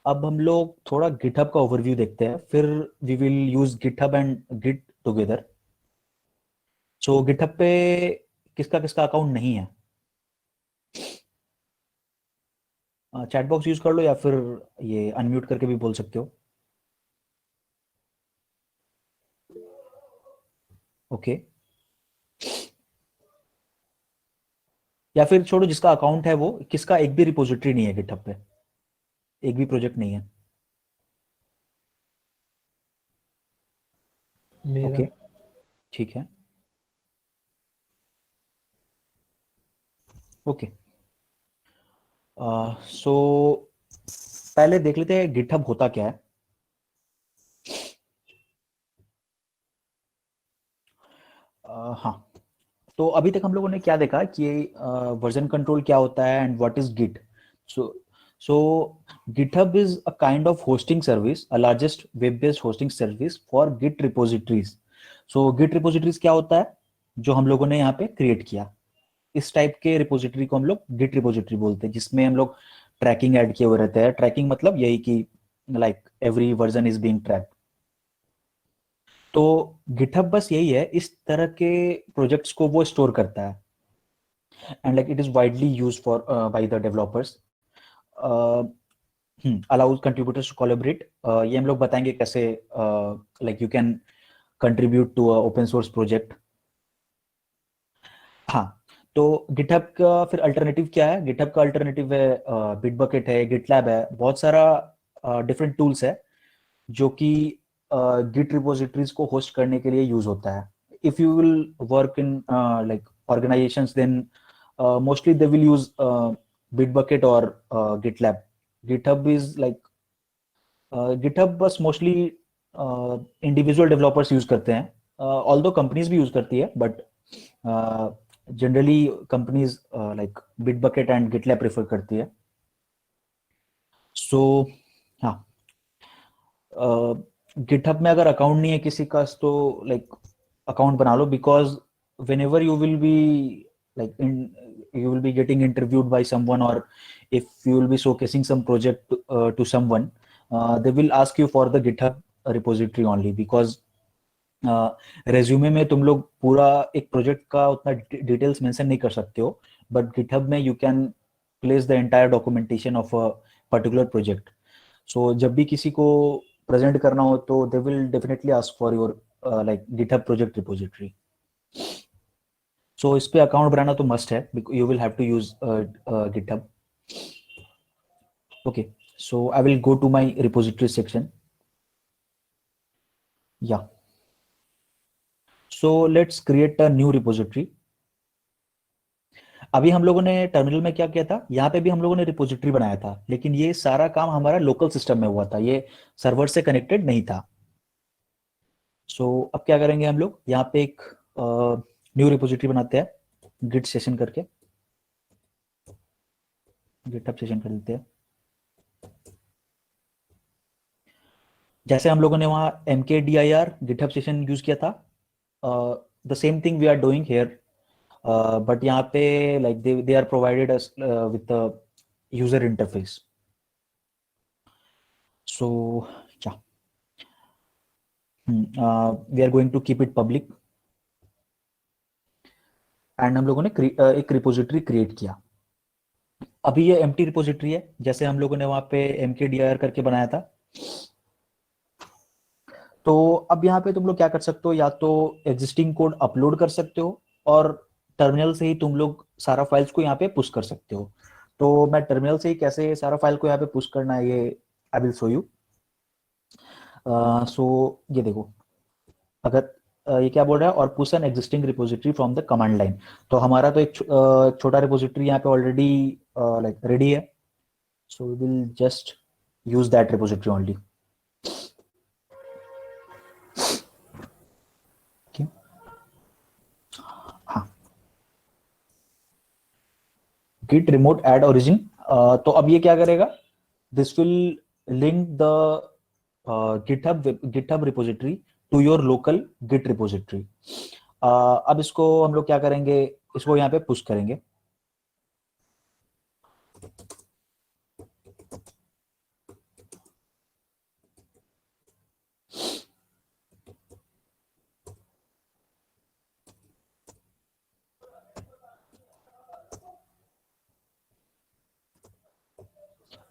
अब हम लोग थोड़ा गिटहब का ओवरव्यू देखते हैं, फिर we will use GitHub and git together. So GitHub पे किसका किसका अकाउंट नहीं है, चैट बॉक्स यूज कर लो या फिर ये अनम्यूट करके भी बोल सकते हो। ओके या फिर छोड़ो, जिसका अकाउंट है वो किसका एक भी रिपोजिटरी नहीं है गिटहब पे, एक भी प्रोजेक्ट नहीं है। ओके ठीक है ओके सो पहले देख लेते हैं गिटहब होता क्या है। हाँ तो अभी तक हम लोगों ने क्या देखा कि वर्जन कंट्रोल क्या होता है and what is git. So GitHub is a kind of hosting service, a largest web based hosting service for git repositories. So git repositories क्या होता है, जो हम लोगों ने यहाँ पे क्रिएट किया, इस टाइप के रिपोजिटरी को हम लोग गिट रिपोजिटरी बोलते हैं, जिसमें हम लोग ट्रैकिंग ऐड किए हुए रहते हैं। ट्रैकिंग मतलब यही कि like every version is being tracked. तो गिटहब बस यही है, इस तरह के प्रोजेक्ट्स को वो स्टोर करता है and like it is widely used for by the developers, allows contributors to collaborate. ये हम लोग बताएंगे कैसे like you can contribute to open source project. हाँ, तो गिटहब का फिर अल्टरनेटिव क्या है? गिटहब का अल्टरनेटिव है बिटबकेट है, गिटलैब है, बहुत सारा डिफरेंट टूल्स है जो कि गिट रिपोजिटरीज को होस्ट करने के लिए यूज होता है। If you will work in like organisations then mostly they will use Bitbucket और GitLab. GitHub is like GitHub बस मोस्टली इंडिविजुअल डेवलपर्स यूज करते हैं, ऑल्दो कंपनीज भी यूज करती है, but generally companies like Bitbucket and GitLab prefer करती है। सो हाँ, गिटहब में अगर अकाउंट नहीं है किसी का तो लाइक अकाउंट बना लो, because whenever you will be like you will be getting interviewed by someone, or if you will be showcasing some project to someone, they will ask you for the GitHub repository only, because resume में तुम लोग पूरा एक project का उतना details mention नहीं कर सकते हो, बट गिटहब में you can place the entire documentation of a particular project. So जब भी किसी को प्रेजेंट करना हो तो they will definitely ask for your like GitHub project repository. So इस पे अकाउंट बनाना तो मस्ट है, you will have to use GitHub. Okay, so I will go to my repository section. या so let's create a new repository. अभी हम लोगों ने टर्मिनल में क्या किया था, यहाँ पे भी हम लोगों ने रिपोजिटरी बनाया था, लेकिन ये सारा काम हमारा लोकल सिस्टम में हुआ था, ये सर्वर से कनेक्टेड नहीं था। सो अब क्या करेंगे, हम लोग यहाँ पे एक न्यू रिपोजिटरी बनाते हैं, गिट सेशन करके गिटहब सेशन कर लेते हैं। जैसे हम लोगों ने वहां mkdir गिटहब सेशन यूज किया था, the same thing we are doing here, but यहाँ पे like they are provided us with the user interface. So क्या we are going to keep it public, and हम लोगों ने एक रिपोजिटरी क्रिएट किया। अभी ये एम्प्टी रिपोजिटरी है, जैसे हम लोगों ने वहां पे mkdir करके बनाया था। तो अब यहाँ पे तुम लोग क्या कर सकते हो, या तो एग्जिस्टिंग कोड अपलोड कर सकते हो, और टर्मिनल से ही तुम लोग सारा फाइल्स को यहाँ पे पुश कर सकते हो। तो मैं टर्मिनल से ही कैसे सारा फाइल को यहाँ पे पुश करना है, ये आई विल शो यू। सो ये देखो, अगर ये क्या बोल रहा है, और push an existing repository from the command line. तो हमारा तो एक छोटा रिपोजिटरी यहाँ पे ऑलरेडी लाइक रेडी है, so we will just use that repository only. git remote add origin, तो अब ये क्या करेगा, this will link the GitHub repository to your local git repository. अब इसको हम लोग क्या करेंगे, इसको यहाँ पे पुश करेंगे।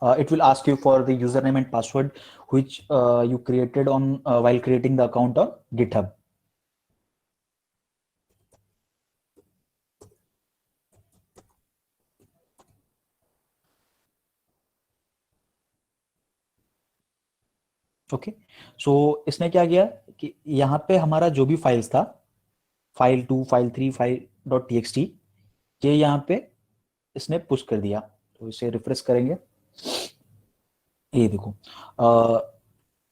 It will ask you for the username and password which you created on while creating the account on GitHub. Okay, so इसने क्या किया कि यहाँ पे हमारा जो भी फाइल्स था, फाइल 2, फाइल 3, फाइल.txt, ये यहाँ पे इसने पुश कर दिया। तो इसे रिफ्रेश करेंगे, ये देखो,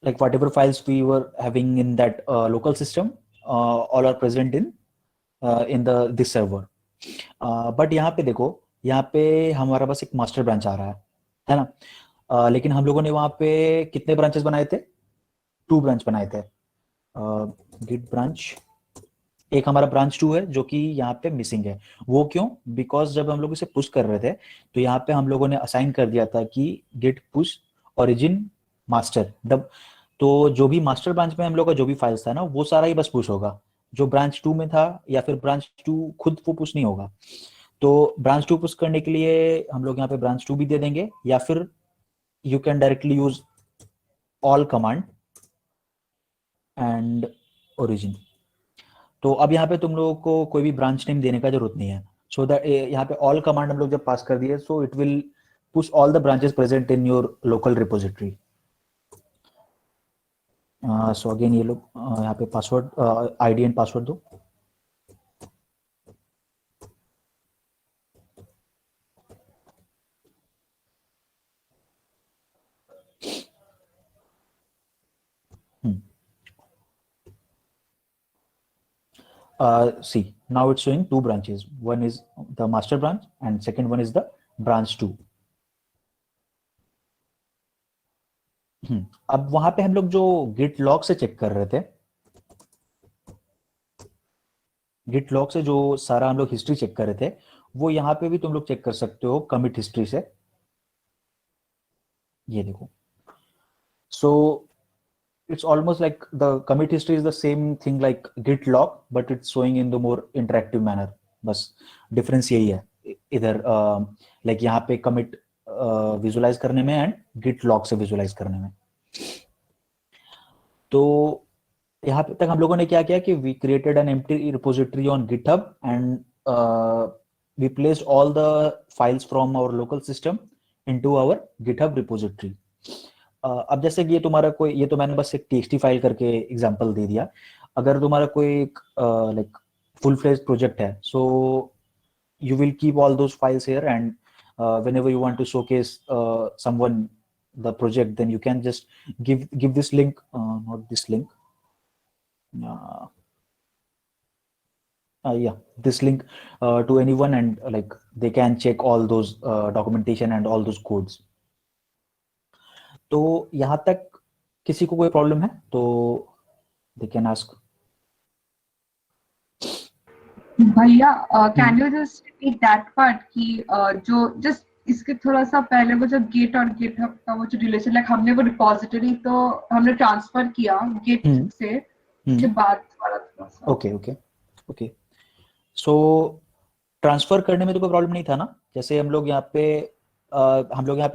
like whatever files we were having in that local system, all are present in the this server. But यहाँ पे देखो, यहाँ पे हमारा बस एक मास्टर ब्रांच आ रहा है ना, लेकिन हम लोगों ने वहाँ पे कितने ब्रांचेस बनाए थे, 2 ब्रांच बनाए थे। गिट ब्रांच, एक हमारा ब्रांच 2 है जो कि यहाँ पे मिसिंग है। वो क्यों? बिकॉज जब हम लोग इसे पुश कर रहे थे तो यहाँ पे हम लोगों ने असाइन कर दिया था कि गिट पुश ओरिजिन मास्टर, तो जो भी मास्टर ब्रांच में हम लोग का जो भी फाइल्स था ना, वो सारा ही बस पुश होगा। जो ब्रांच 2 में था या फिर ब्रांच 2 खुद वो पुश नहीं होगा। तो ब्रांच 2 पुश करने के लिए हम लोग यहाँ पे ब्रांच 2 भी दे देंगे, या फिर you can directly use all command and origin. तो अब यहाँ पे तुम लोगों को कोई भी ब्रांच नेम देने का जरूरत नहीं है। सो दैट यहाँ पे ऑल कमांड हम लोग जब पास कर दिए, so it will push all the branches present in your local repository. So again ये लोग यहाँ पे पासवर्ड आईडी एंड पासवर्ड दो। See, now it's showing two branches. One is the master branch and second one is the branch 2. अब वहां पे हम लोग जो git log से चेक कर रहे थे, git log से जो सारा हम लोग हिस्ट्री चेक कर रहे थे, वो यहाँ पे भी तुम लोग चेक कर सकते हो commit हिस्ट्री से। ये देखो, so it's almost like the commit history is the same thing like git log, but it's showing in the more interactive manner. बस difference यही है इधर, like यहाँ पे commit visualize करने में and git log से visualize करने में। तो यहाँ पे तक हम लोगों ने क्या किया कि we created an empty repository on GitHub and we placed all the files from our local system into our GitHub repository. अब जैसे कि ये तुम्हारा कोई, ये तो मैंने बस एक txt फाइल करके एग्जांपल दे दिया। अगर तुम्हारा कोई लाइक फुल फ्लेज्ड प्रोजेक्ट है, सो you will keep all those files here, and whenever you want to showcase someone the project, then you can just give this link, not this link, yeah, this link to anyone, and like they can check all those documentation and all those codes. तो यहाँ तक किसी को कोई problem है तो they can ask. भैया, can you just repeat that part कि जो just इसके थोड़ा सा पहले वो जो Git और GitHub का वो जो रिलेशन, लाइक हमने वो रिपोजिटरी तो हमने ट्रांसफर किया Git से, उसके बाद थोड़ा सा। ओके, सो ट्रांसफर करने में तो कोई प्रॉब्लम नहीं था ना। जैसे हम लोग यहाँ पे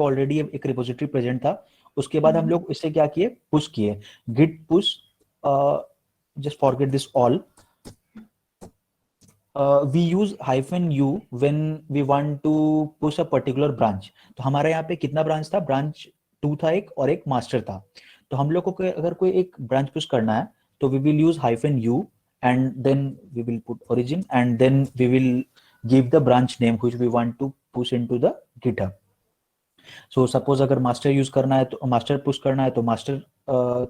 ऑलरेडी एक रिपोजिटरी प्रेजेंट था, उसके बाद हम लोग इससे क्या किए, पुश किए git push, just forget this all, we use -u when we want to push a particular branch. तो हमारे यहाँ पे कितना ब्रांच था, ब्रांच 2 था एक, और एक मास्टर था। तो हम लोग को अगर कोई एक ब्रांच पुश करना है तो we will use -u and then we will put origin and then we will give the branch name which we want to push into the GitHub. So suppose अगर मास्टर यूज करना है तो master push करना है तो master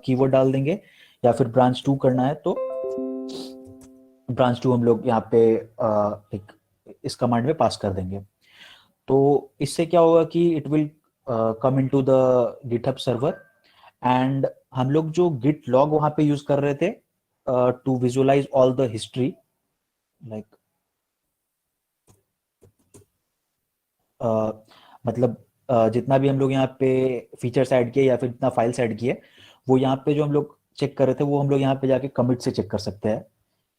keyword डाल देंगे, या फिर ब्रांच 2 करना है तो ब्रांच 2 हम लोग यहाँ पे एक इस कमांड में पास कर देंगे। तो इससे क्या होगा कि it will come into the GitHub server, and हम लोग जो गिट लॉग वहां पे यूज कर रहे थे to visualize all the history, like मतलब जितना भी हम लोग यहाँ पे फीचर्स ऐड किए या फिर जितना फाइल्स ऐड किए, वो यहाँ पे जो हम लोग चेक कर रहे थे वो हम लोग यहाँ पे जाके कमिट से चेक कर सकते हैं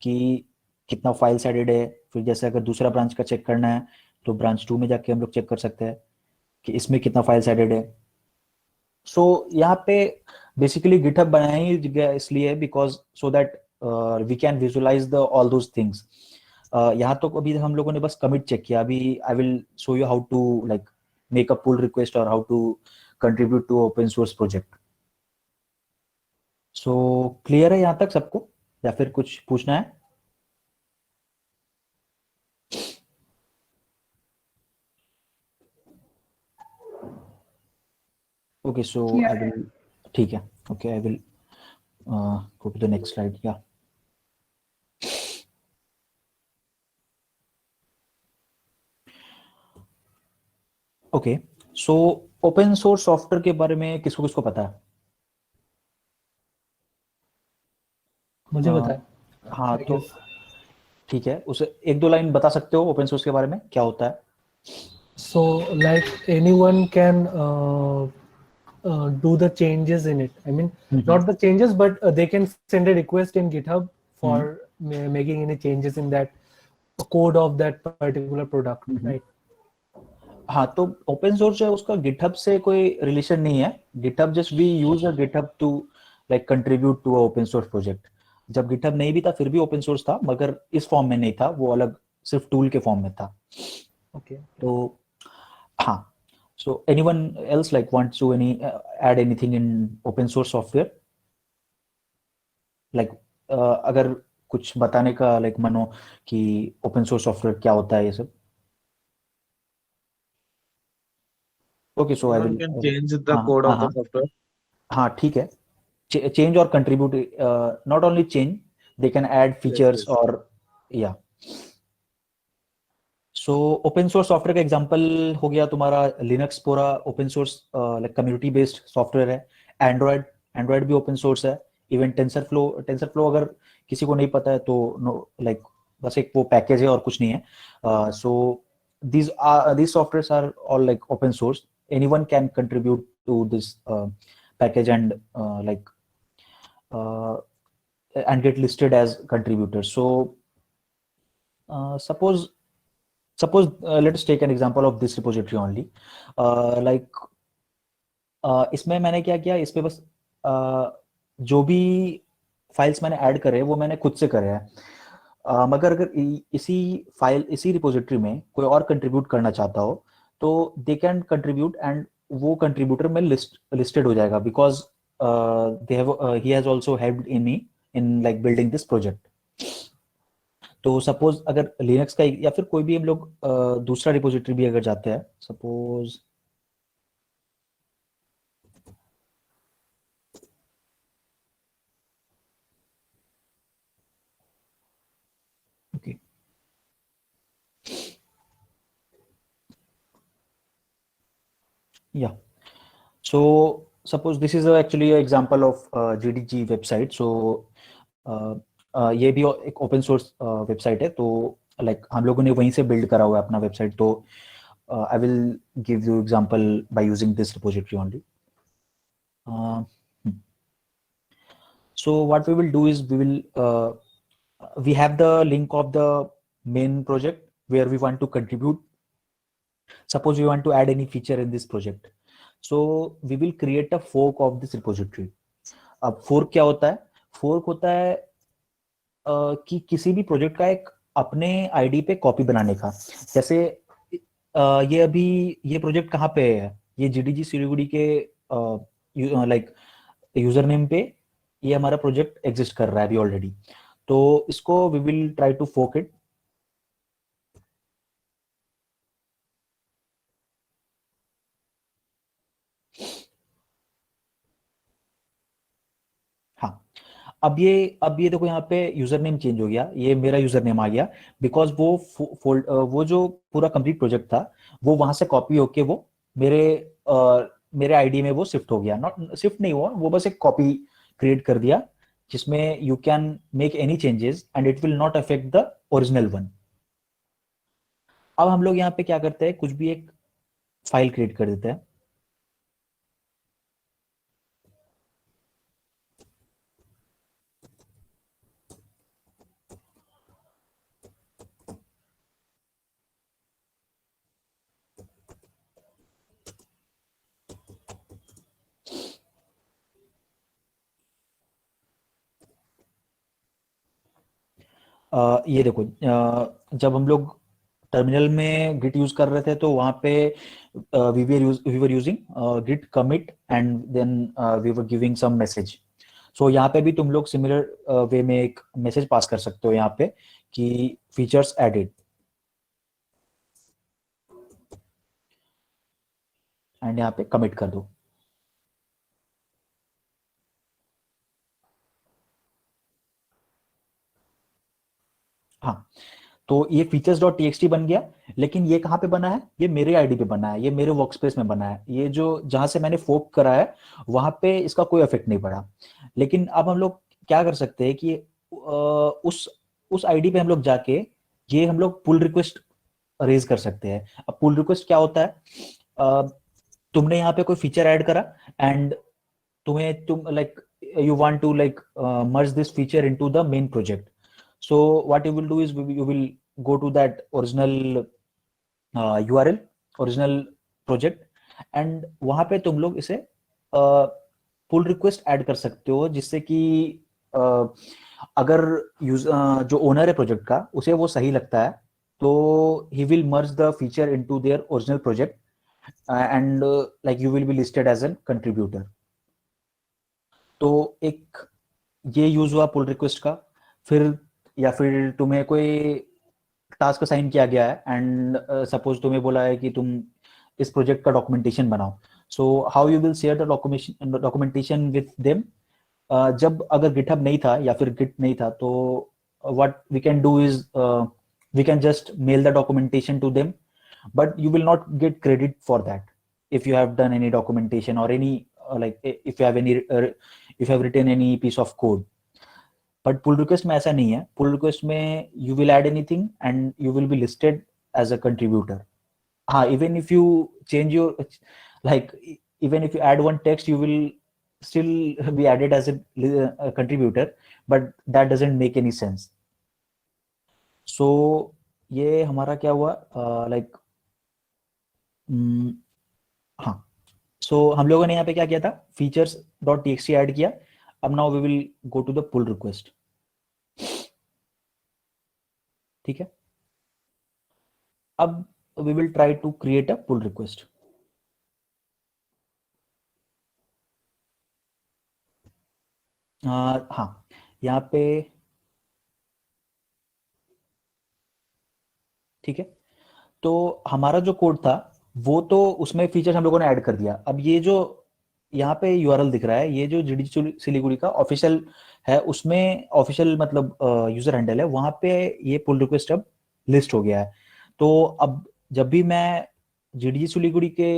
कि कितना फाइल्स एडेड है। फिर जैसे अगर दूसरा ब्रांच का चेक करना है तो ब्रांच 2 में जाके हम लोग चेक कर सकते हैं कि इसमें कितना फाइल्स एडेड है। सो यहाँ पे बेसिकली गिटहब बनाया ही गया इसलिए because so that we can visualize the all those things. यहाँ तो अभी हम लोगों ने बस कमिट चेक किया। अभी I will show you how to like make a pull request or how to contribute to open source project. So clear है यहाँ तक सबको या फिर कुछ पूछना है? Okay, so I will, ठीक है, okay, I will go to the next slide. Yeah. Okay, so open source software के बारे में किसको किसको पता है? मुझे पता है। हाँ, तो ठीक है, उसे एक दो लाइन बता सकते हो ओपन सोर्स के बारे में क्या होता है? So like anyone can do the changes in it. I mean, not the changes, but they can send a request in GitHub for making any changes in that code of that particular product, right? हाँ, तो open source जो है उसका GitHub से कोई relation नहीं है. GitHub just we use a GitHub to like contribute to a open source project. जब गिटहब नहीं भी था फिर भी ओपन सोर्स था, मगर इस फॉर्म में नहीं था, वो अलग सिर्फ टूल के फॉर्म में था. Okay. तो हाँ, so anyone else like wants to add anything in open source software? Like अगर कुछ बताने का like मनो कि open source software क्या होता है ये सब. Okay, so I will can change the code of the software. हाँ, ठीक है. Change or contribute, not only change, they can add features yes. or yeah. So open source software का example हो गया तुम्हारा लिनक्स, पूरा open source like community based software है. Android भी ओपन सोर्स है. इवन टेंसरफ्लो अगर किसी को नहीं पता है तो लाइक बस एक वो पैकेज है और कुछ नहीं है. सो these softwares are all like open source. Anyone can contribute to this package and and get listed as contributors. So suppose let us take an example of this repository only. इसमें मैंने क्या किया, इस पे बस जो भी फाइल्स मैंने ऐड करे वो मैंने खुद से करे हैं. मगर अगर इसी रिपोजिटरी में कोई और कंट्रीब्यूट करना चाहता हो तो दे कैन कंट्रीब्यूट एंड वो कंट्रीब्यूटर में लिस्टेड हो जाएगा, because he has also helped in me in like building this project. तो सपोज अगर लिनक्स का या फिर कोई भी हम लोग दूसरा रिपोजिटरी भी अगर जाते हैं, suppose yeah, so suppose this is actually an example of GDG website. So ये भी एक ओपन सोर्स वेबसाइट है. तो लाइक हम लोगों ने वहीं से बिल्ड करा हुआ है अपना वेबसाइट. तो I will give you example by using this repository only. So what we will do is we have the link of the main project where we want to contribute. Suppose we want to add any feature in this project, so we will create a fork of this repository. अब fork क्या होता है? Fork होता है कि किसी भी project का एक अपने आईडी पे कॉपी बनाने का. जैसे ये प्रोजेक्ट कहाँ पे है? ये जीडीजी सिलीगुड़ी के लाइक यूजर नेम पे ये हमारा प्रोजेक्ट एग्जिस्ट कर रहा है अभी ऑलरेडी. तो इसको we will try to fork it. हाँ, अब ये देखो यहाँ पे यूजर नेम चेंज हो गया, ये मेरा यूजर नेम आ गया, बिकॉज वो जो पूरा कंप्लीट प्रोजेक्ट था वो वहां से कॉपी होके वो मेरे आईडी में वो शिफ्ट हो गया. नॉट शिफ्ट नहीं हुआ, वो बस एक कॉपी क्रिएट कर दिया जिसमें you can make any changes and it will not affect the original one. अब हम लोग यहाँ पे क्या करते हैं, कुछ भी एक फाइल क्रिएट कर देते हैं. ये देखो, जब हम लोग टर्मिनल में गिट यूज कर रहे थे तो वहां पे we were using git commit and then we were giving some message. So यहाँ पे भी तुम लोग सिमिलर वे में एक मैसेज पास कर सकते हो यहाँ पे कि फीचर्स एडेड, एंड यहाँ पे कमिट कर दो. हाँ, तो ये features.txt बन गया, लेकिन ये कहाँ पे बना है? ये मेरे आईडी पे बना है, ये मेरे वर्कस्पेस में बना है. ये जो जहां से मैंने फोक करा है वहां पे इसका कोई इफेक्ट नहीं पड़ा. लेकिन अब हम लोग क्या कर सकते हैं कि उस आईडी पे हम लोग जाके ये हम लोग पुल रिक्वेस्ट रेज कर सकते हैं. अब पुल रिक्वेस्ट क्या होता है? तुमने यहाँ पे कोई फीचर ऐड करा एंड तुम like you want to like merge this feature into the main project. So what you will do is you will go to that original URL, original project, and वहां पे तुम लोग इसे pull request add कर सकते हो, जिससे कि अगर जो ओनर है प्रोजेक्ट का उसे वो सही लगता है तो he will merge the feature into their original project and like you will be listed as a contributor. तो एक ये यूज हुआ पुल रिक्वेस्ट का. फिर या फिर तुम्हें कोई टास्क असाइन किया गया है एंड सपोज तुम्हें बोला है कि तुम इस प्रोजेक्ट का डॉक्यूमेंटेशन बनाओ. So how you will share the documentation with them. जब अगर गिटहब नहीं था या फिर गिट नहीं था तो what we can do is we can just mail the documentation to them, but you will not get credit for that if you have done any documentation or any like if you have any if you have written any piece of code. But pull request में ऐसा नहीं है. Pull request में you will add anything and you will be listed as a contributor. हाँ, even if you change your like even if you add one text you will still be added as a contributor, but that doesn't make any sense. So ये हमारा क्या हुआ like हाँ, सो हम लोगों ने यहाँ पे क्या किया था, features.txt ऐड किया. अब now we will go to the pull request. ठीक है, अब we will try to create a pull request. हाँ, यहाँ पे ठीक है. तो हमारा जो कोड था वो तो उसमें फीचर हम लोगों ने ऐड कर दिया. अब ये जो यहाँ पे यूआरएल दिख रहा है, ये जो जीडीजी सिलीगुड़ी का ऑफिशियल है, उसमें ऑफिशियल मतलब यूजर हैंडल है, वहां पे ये पुल रिक्वेस्ट अब लिस्ट हो गया है. तो अब जब भी मैं जीडीजी सिलीगुड़ी के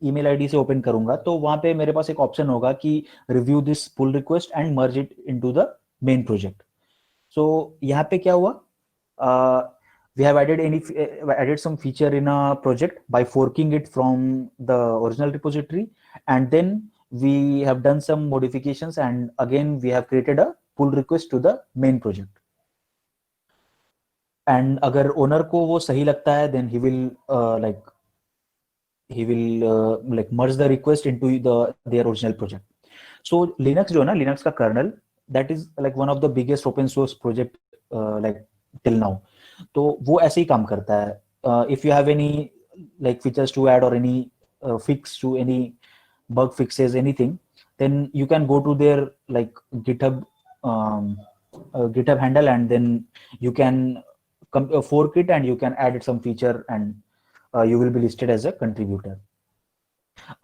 ईमेल आईडी से ओपन करूंगा तो वहां पे मेरे पास एक ऑप्शन होगा कि review this pull request and merge it into the main project. So यहाँ पे क्या हुआ, we have added some feature in a project by forking it from the original repository, and then we have done some modifications and again we have created a pull request to the main project. And अगर owner को वो सही लगता है then he will merge the request into their original project. So Linux जो है ना, Linux का kernel, that is like one of the biggest open source project like till now. तो वो ऐसे ही काम करता है. If you have any like features to add और any fix to any bug fixes anything, then you can go to there like GitHub handle and then you can fork it and you can add some feature and you will be listed as a contributor.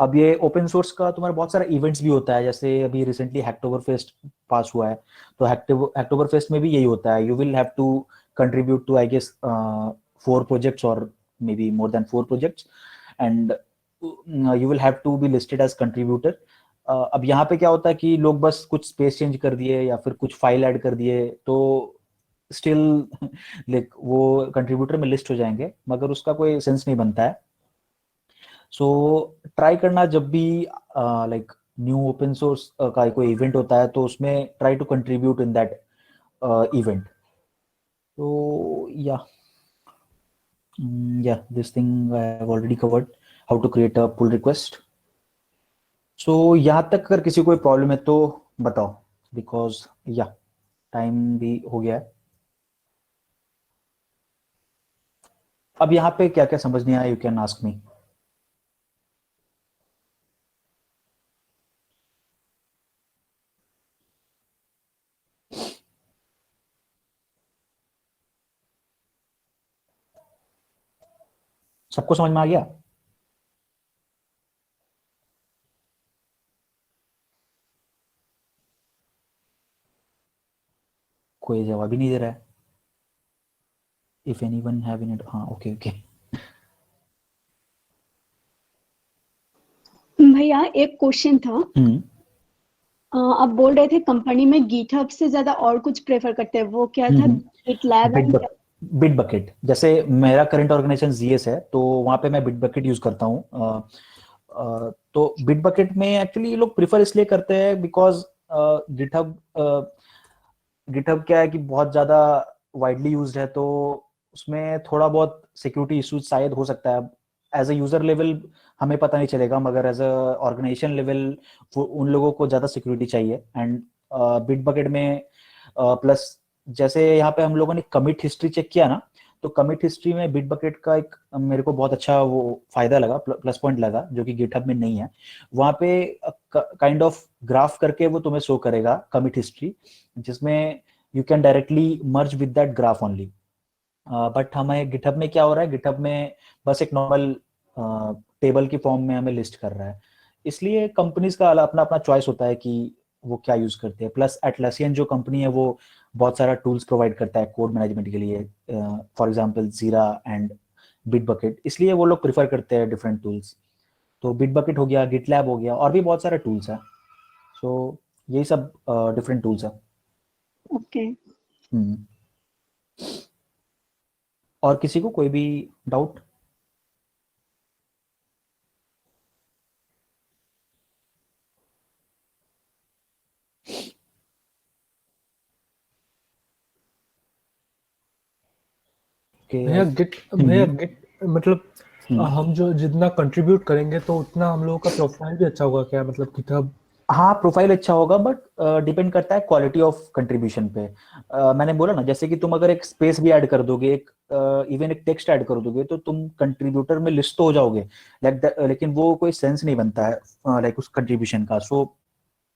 अब ये open source का तुम्हारा बहुत सारा events भी होता है. जैसे अभी रिसेंटली हैक्टोबर फेस्ट पास हुआ है, तो हैक्टोबर फेस्ट में भी यही होता है. You will have to contribute to I guess 4 projects or maybe more than 4 projects and you will have to be listed as contributor. अब यहाँ पे क्या होता है कि लोग बस कुछ स्पेस चेंज कर दिए या फिर कुछ फाइल ऐड कर दिए तो स्टिल लाइक वो कंट्रीब्यूटर में लिस्ट हो जाएंगे, मगर उसका कोई सेंस नहीं बनता है. सो ट्राई करना जब भी लाइक न्यू ओपन सोर्स का कोई इवेंट होता है तो उसमें try to contribute in that event. So yeah, this thing I have already covered, how to create a pull request. So यहाँ तक अगर किसी को कोई प्रॉब्लम है तो बताओ, because yeah, टाइम भी हो गया है. अब यहाँ पे क्या क्या समझ नहीं आया, you can ask me. सबको समझ में आ गया? कोई जवाब ही नहीं दे रहा है. इफ एनीवन हैव एनी, हाँ ओके ओके. भैया एक क्वेश्चन था. आप बोल रहे थे कंपनी में गिटहब से ज्यादा और कुछ प्रेफर करते हैं, वो क्या था? गिटलैब. बिटबकेट. जैसे मेरा करंट ऑर्गेनाइजेशन जीएस है तो वहां पे मैं बिटबकेट यूज करता हूँ. तो बिटबकेट में एक्चुअली ये लोग प्रिफर इसलिए करते हैं बिकॉज गिटहब गिटहब क्या है कि बहुत ज्यादा वाइडली यूज्ड है, तो उसमें थोड़ा बहुत सिक्योरिटी इश्यूज शायद हो सकता है। एज अ यूजर लेवल हमें पता नहीं चलेगा, मगर एज अ ऑर्गेनाइजेशन लेवल उन लोगों को ज्यादा सिक्योरिटी चाहिए। एंड बिटबकेट में प्लस जैसे यहाँ पे हम लोगों ने कमिट हिस्ट्री चेक किया ना, तो कमिट हिस्ट्री में बिटबकेट का एक मेरे को बहुत अच्छा वो फायदा लगा, प्लस पॉइंट लगा, जो कि गिटहब में नहीं है। वहाँ पे काइंड ऑफ ग्राफ करके वो तुम्हें शो करेगा कमिट हिस्ट्री, जिसमें you can directly merge with that graph only. But हमें गिटहब में क्या हो रहा है, गिटहब में बस एक नॉर्मल टेबल की फॉर्म में हमें लिस्ट कर रहा है। इसलिए कंपनीज का अपना अपना चॉइस होता है कि वो क्या यूज करते हैं। प्लस एटलासियन जो कंपनी है वो बहुत सारा टूल्स प्रोवाइड करता है कोड मैनेजमेंट के लिए, फॉर एग्जांपल जीरा एंड बिटबकेट, इसलिए वो लोग प्रिफर करते हैं डिफरेंट टूल्स। तो बिटबकेट हो गया, गिटलैब हो गया, और भी बहुत सारे टूल्स हैं। सो यही सब डिफरेंट टूल्स है। ओके। और किसी को कोई भी डाउट? भैया गिट मतलब हम जो जितना कंट्रीब्यूट करेंगे तो उतना हम लोगों का प्रोफाइल भी अच्छा होगा क्या, मतलब गिटहब? हाँ, प्रोफाइल अच्छा होगा, बट डिपेंड करता है क्वालिटी ऑफ कंट्रीब्यूशन पे। मैंने बोला ना, जैसे कि तुम अगर एक स्पेस भी ऐड कर दोगे, एक इवन एक टेक्स्ट ऐड कर दोगे, तो तुम कंट्रीब्यूटर में लिस्ट तो हो जाओगे, लेकिन वो कोई सेंस नहीं बनता है लाइक उस कंट्रीब्यूशन का। सो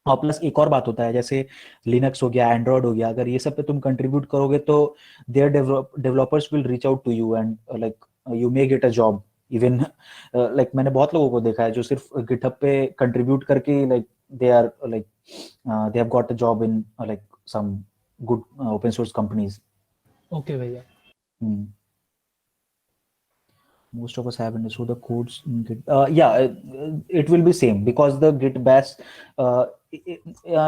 और प्लस एक और बात होता है, जैसे लिनक्स हो गया, एंड्रॉयड हो गया, अगर ये सब पे तुम कंट्रीब्यूट करोगे तो their developers will reach out to you and like you may get a job even. Like मैंने बहुत लोगों को देखा है जो सिर्फ गिटहब पे कंट्रीब्यूट करके like they are like they have got a job in like some good open source companies. Okay भैया। Most of us have understood the codes in Git. It will be same because the Git bash,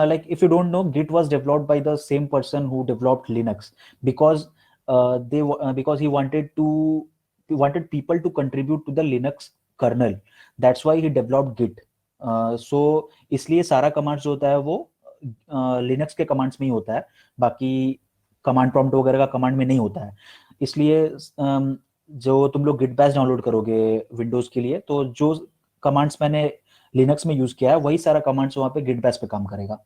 like if you don't know, Git was developed by the same person who developed Linux, because because he wanted people to contribute to the Linux kernel. That's why he developed Git. सो इसलिए सारा commands जो होता है वो Linux के commands में ही होता है, बाकी कमांड प्रॉम्प्ट वगैरह का कमांड में नहीं होता है। इसलिए जो तुम लोग गिट बैश डाउनलोड करोगे विंडोज के लिए, तो जो कमांड्स मैंने लिनक्स में यूज किया है वही सारा कमांड्स वहां पे गिट बैश पे काम करेगा।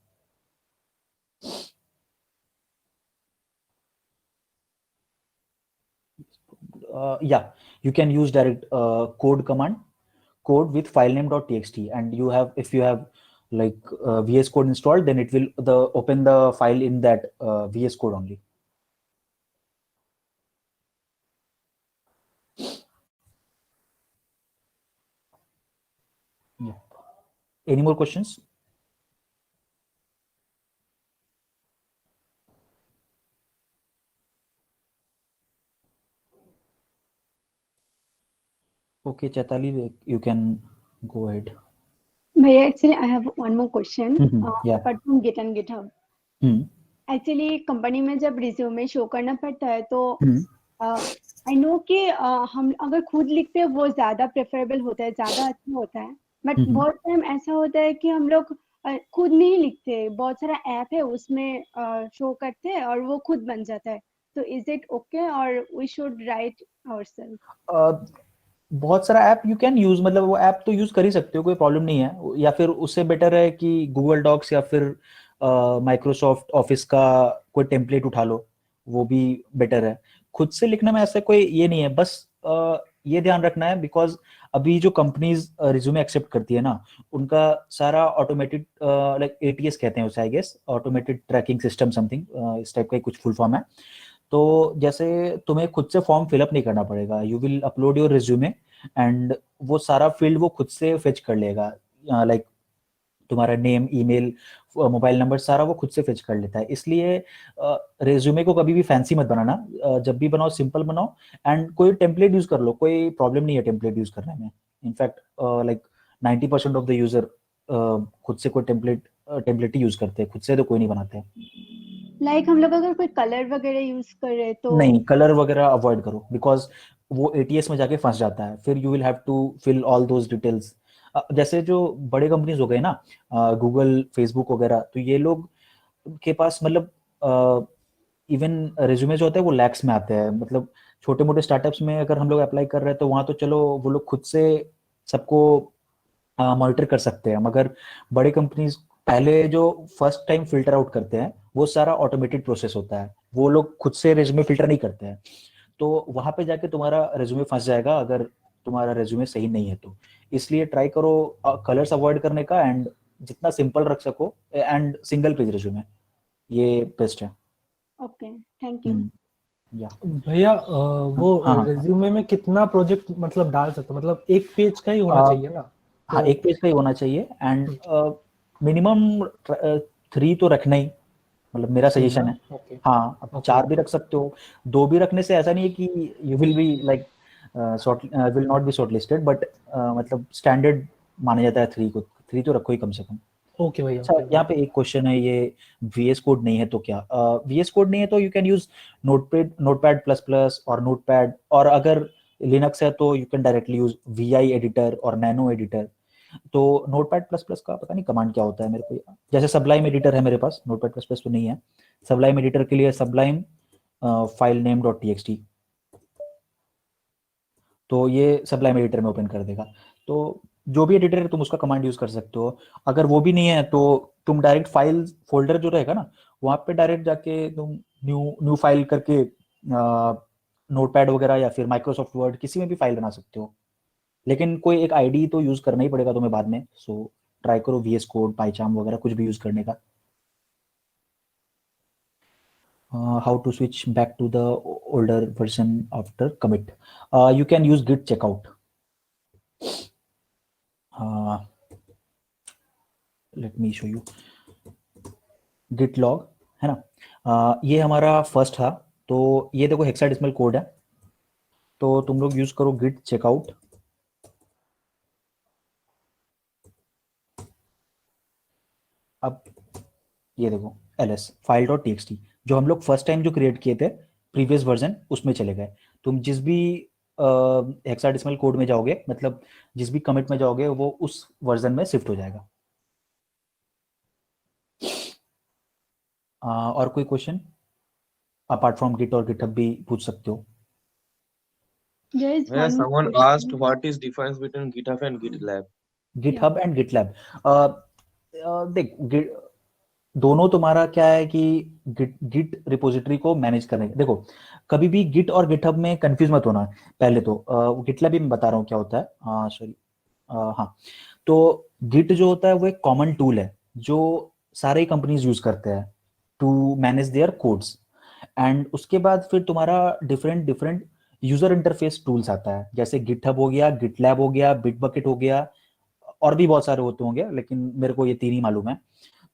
You can use direct code command, code with filename.txt, and if you have like VS Code installed, then it will open the file in that VS Code only. Yeah. Any more questions? Okay, Chaitali, you can go ahead. भैया actually I have one more question Yeah. Apart from git and GitHub. Actually company में जब resume show करना पड़ता है तो I know कि हम अगर खुद लिखते हैं वो ज्यादा प्रेफरेबल होता है, ज्यादा अच्छा होता है। बट बहुत टाइम ऐसा होता है कि हम लोग खुद नहीं लिखते, बहुत सारा ऐप है उसमें शो करते हैं और वो खुद बन जाता है। तो इज इट ओके और वी शुड राइट आवरसेल्फ? बहुत सारा ऐप यू कैन यूज, मतलब वो ऐप तो यूज कर ही सकते हो, कोई प्रॉब्लम नहीं है। या फिर उससे बेटर है कि गूगल डॉक्स या फिर माइक्रोसॉफ्ट ऑफिस का कोई टेम्पलेट उठा लो, वो भी बेटर है। खुद से लिखने में ऐसा कोई ये नहीं है, बस ये ध्यान रखना है, बिकॉज अभी जो कंपनीज रिज्यूमे एक्सेप्ट करती है ना, उनका सारा ऑटोमेटेड लाइक ATS कहते हैं उसे, I guess automated tracking system something, इस टाइप का कुछ फुल फॉर्म है। तो जैसे तुम्हें खुद से फॉर्म फिलअप नहीं करना पड़ेगा, you will upload your resume and वो सारा फील्ड वो खुद से फेच कर लेगा, लाइक तुम्हारा नेम, ईमेल, मोबाइल नंबर, सारा वो खुद से फेच कर लेता है। इसलिए रिज्यूमे को कभी भी फैंसी मत बनाना, जब भी बनाओ सिंपल बनाओ, एंड कोई टेम्पलेट यूज कर लो, कोई प्रॉब्लम नहीं है टेम्पलेट यूज करने में। In fact like 90% of the user खुद से कोई टेम्पलेट ही यूज करते हैं, खुद से तो कोई नहीं बनाते। लाइक हम लोग अगर कोई कलर वगैरह यूज कर रहे तो नहीं, कलर वगैरह अवॉइड करो, बिकॉज वो ATS में जाके फंस जाता है, फिर you will have to fill all those details जैसे जो बड़े कंपनीज हो गए ना, गूगल, फेसबुक वगैरह, तो ये लोग के पास मतलब इवन रिज्यूमे जो होते हैं वो लैक्स में आते हैं। मतलब छोटे मोटे स्टार्टअप्स में अगर हम लोग अप्लाई कर रहे हैं तो वहाँ तो चलो वो लोग खुद से सबको मॉनिटर कर सकते हैं, मगर बड़े कंपनीज पहले जो फर्स्ट टाइम फिल्टर आउट करते हैं वो सारा ऑटोमेटेड प्रोसेस होता है, वो लोग खुद से रेज्यूमे फिल्टर नहीं करते हैं। तो वहां पे जाके तुम्हारा रेज्यूमे फंस जाएगा अगर तुम्हारा रेज्यूमे सही नहीं है तो। इसलिए ट्राई करो कलर्स अवॉइड करने का, एंड जितना सिंपल रख सको, एंड सिंगल पेज रेज्यूमे, ये बेस्ट है। Okay, thank you. या भैया वो हाँ रिज्यूमे में कितना प्रोजेक्ट मतलब डाल सकते हो? मतलब एक पेज का ही होना हाँ चाहिए ना? हाँ, तो एक पेज का ही होना चाहिए, एंड मिनिमम 3 तो रखना ही, मतलब मेरा थ्री सजेशन ना? है। ओके हाँ, अब ओके 4 भी रख सकते हो। 2 भी रखने से ऐसा नहीं है कि you will be like will not be short listed, but मतलब स्टैंडर्ड माना जाता है 3 को। 3 तो रखो ही कम से कम। ओके भैया अच्छा, ओके यहाँ भैया। पे एक क्वेश्चन है, ये VS कोड नहीं है तो क्या? VS कोड नहीं है तो you can use notepad plus plus और नोटपैड, और अगर लिनक्स है तो you can directly use VI editor और नैनो एडिटर। तो नोटपैड प्लस प्लस का पता नहीं कमांड क्या होता है मेरे को, जैसे सबलाइम एडिटर है मेरे पास, नोटपैड प्लस प्लस तो नहीं है। सबलाइम एडिटर के लिए Sublime file name dot txt, तो ये सबलाइम एडिटर में ओपन कर देगा। तो जो भी एडिटर है तुम उसका कमांड यूज कर सकते हो। अगर वो भी नहीं है तो तुम डायरेक्ट फाइल फोल्डर जो रहेगा ना, वहां पे डायरेक्ट जाके तुम न्यू न्यू फाइल करके नोटपैड वगैरह या फिर माइक्रोसॉफ्ट वर्ड किसी में भी फाइल बना सकते हो। लेकिन कोई एक आईडी तो यूज करना ही पड़ेगा तुम्हें बाद में, सो ट्राई करो VS कोड, पाइचार्म वगैरह कुछ भी यूज करने का। How to switch back to the older version after commit? You can use git checkout. Let me show you git log, है ना? ये हमारा फर्स्ट था, तो ये देखो हेक्साडेसिमल कोड है, तो तुम लोग यूज करो गिट चेकआउट। अब ये देखो ls फाइल डॉट txt, जो हम लोग फर्स्ट टाइम जो क्रिएट किए थे प्रीवियस वर्जन, उसमें चले गए। तुम जिस भी हेक्साडेसिमल कोड में जाओगे, मतलब जिस भी कमिट में जाओगे, वो उस वर्जन में शिफ्ट हो जाएगा। और कोई क्वेश्चन अपार्ट फ्रॉम गिट? और गिटहब भी पूछ सकते हो। There is Yeah, one more someone asked question. what is difference between GitHub and GitLab. GitHub and GitLab, देख दोनों तुम्हारा क्या है कि गिट रिपोजिटरी को मैनेज करने, देखो कभी भी गिट और गिटहब में कंफ्यूज मत होना। पहले तो गिटलैब भी मैं बता रहा हूँ क्या होता है, सॉरी, हाँ। तो गिट जो होता है वो एक कॉमन टूल है जो सारे कंपनीज यूज करते हैं to manage their codes, and उसके बाद फिर तुम्हारा different different user interface tools आता है, जैसे गिटहब हो गया, गिटलैब हो गया, बिटबकेट हो गया, और भी बहुत सारे होते होंगे, लेकिन मेरे को ये 3 ही मालूम है।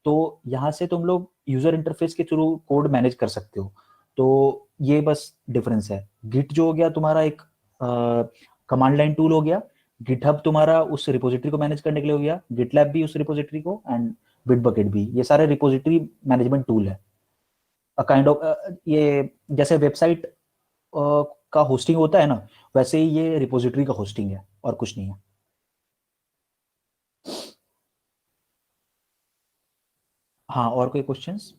तो यहाँ से तुम लोग यूजर इंटरफेस के थ्रू कोड मैनेज कर सकते हो। तो ये बस डिफरेंस है। गिट जो हो गया तुम्हारा एक कमांड लाइन टूल हो गया, गिटहब तुम्हारा उस रिपोजिटरी को मैनेज करने के लिए हो गया, गिटलैब भी उस रिपोजिटरी को, एंड बिटबकेट भी, ये सारे रिपोजिटरी मैनेजमेंट टूल है। काइंड ऑफ ये जैसे वेबसाइट का होस्टिंग होता है ना, वैसे ही ये रिपोजिटरी का होस्टिंग है, और कुछ नहीं है। हाँ, और कोई questions?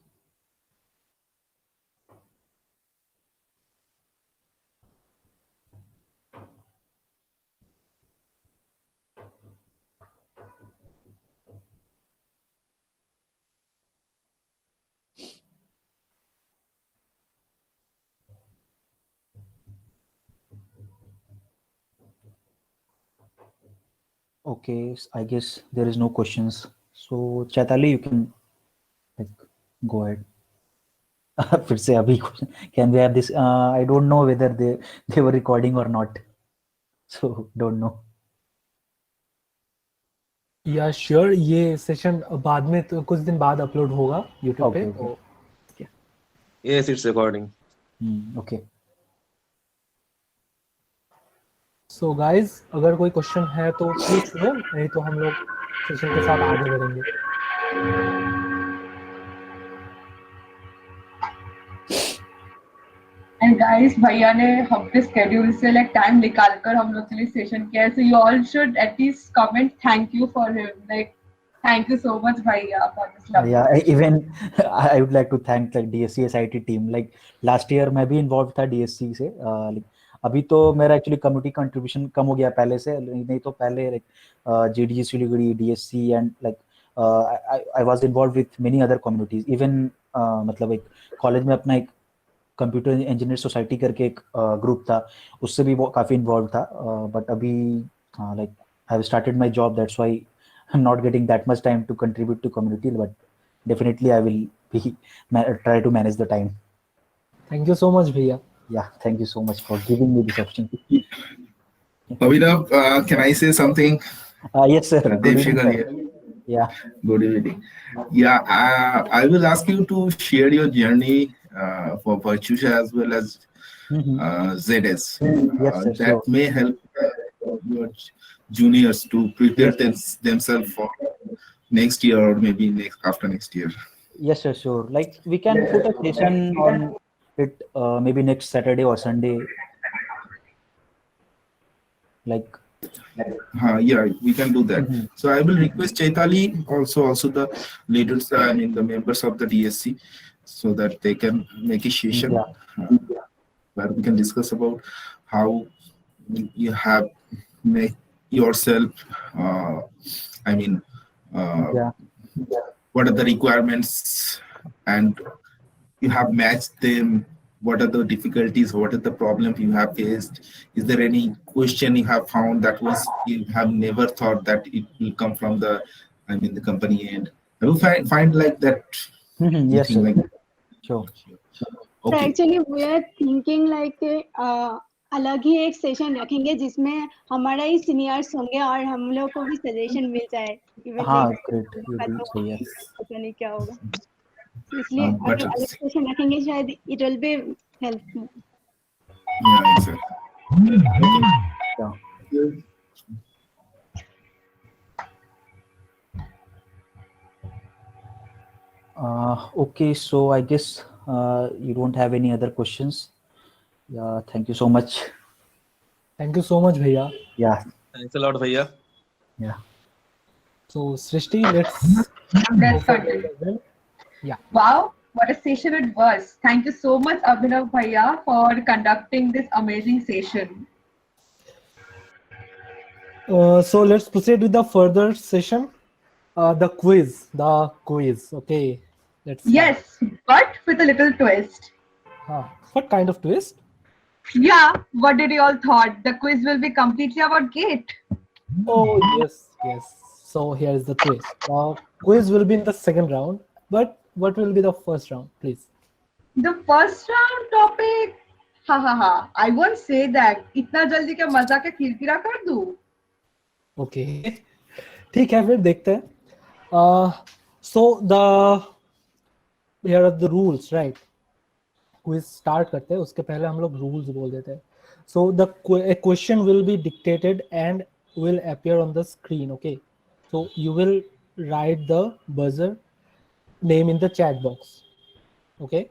Okay, I guess there is no questions. So Chaitali, you can like go ahead. फिर से अभी question. Can we have this? I don't know whether they were recording or not. So don't know. या sure, ये session बाद में तो कुछ दिन बाद अपलोड होगा यूट्यूब पे। Okay, okay. Yes, it's recording. Okay. So guys, अगर कोई क्वेश्चन है तो पूछ लो, नहीं तो हम लोग सेशन के साथ आगे बढ़ेंगे। And गाइस भैया ने अपने स्केड्यूल से लाइक टाइम निकाल कर हम लोग के लिए सेशन किया है, so you all should at least comment thank you for him, like thank you so much भैया for this Yeah, even I would like to thank like DSC SIT team. Like last year मैं भी involved था DSC से. Like, अभी तो मेरा actually community contribution कम हो गया पहले से, नहीं तो पहले like JDG Siliguri, DSC and like I was involved with many other communities. Even मतलब एक कॉलेज में अपना एक कंप्यूटर इंजीनियर सोसाइटी करके एक ग्रुप था, उससे भी वो काफ़ी इन्वॉल्व था. बट अभी like I have started my job, that's why I am not getting that much time to contribute to community, but definitely I will be try to manage the time. Thank you so much, Bhaiya. Yeah, thank you so much for giving me this opportunity. Abhinav, can I say something? Yes sir. Good Dev evening, Shikhar sir. here. Yeah. Good evening. Yeah, I will ask you to share your journey for Virtusha as well as ZS. Yes sir. That Sure. may help your juniors to prepare Yes, themselves for next year or maybe after next year. Yes sir, sure. Like we can put a session on it maybe next Saturday or Sunday. Like Yeah, we can do that. So I will request Chaitali also the leaders, I mean the members of the DSC, so that they can make a session where we can discuss about how you have make yourself. I mean, what are the requirements, and you have matched them. What are the difficulties? What are the problems you have faced? Is there any question you have found that was you have never thought that it will come from the, I mean, the company end? I will find like that. Yes sir. Like Sure. So okay. actually we are thinking like अलग ही एक session रखेंगे जिसमें हमारा ही seniors होंगे और हम लोग को भी सजेशन मिल जाए. हाँ, great. You will say yes. पता नहीं क्या होगा, इसलिए But अगर अलग सेशन रखेंगे शायद it will be helpful. yeah, exactly. Yeah. Okay, so I guess you don't have any other questions. Yeah, thank you so much. Thank you so much, Bhaiya. Yeah, Thanks a lot, Bhaiya. yeah. So Srishti, let's Let's continue. Yeah. Wow, what a session it was. Thank you so much, Abhinav Bhaiya, for conducting this amazing session. So let's proceed with the further session. The quiz. Okay. Let's. Yes, but with a little twist. What kind of twist? Yeah, what did you all thought? The quiz will be completely about GATE. Oh yes. So here is the twist. Quiz will be in the second round, but what will be the first round, please? The first round topic, I won't say that. इतना जल्दी क्या मजा के किरकिरा कर दूं? Okay. ठीक है, फिर देखते हैं. So here are the rules, right? Quiz start करते हैं, उसके पहले हम लोग rules बोल देते हैं. So a question will be dictated and will appear on the screen. Okay. So you will write the buzzer name in the chat box. Okay.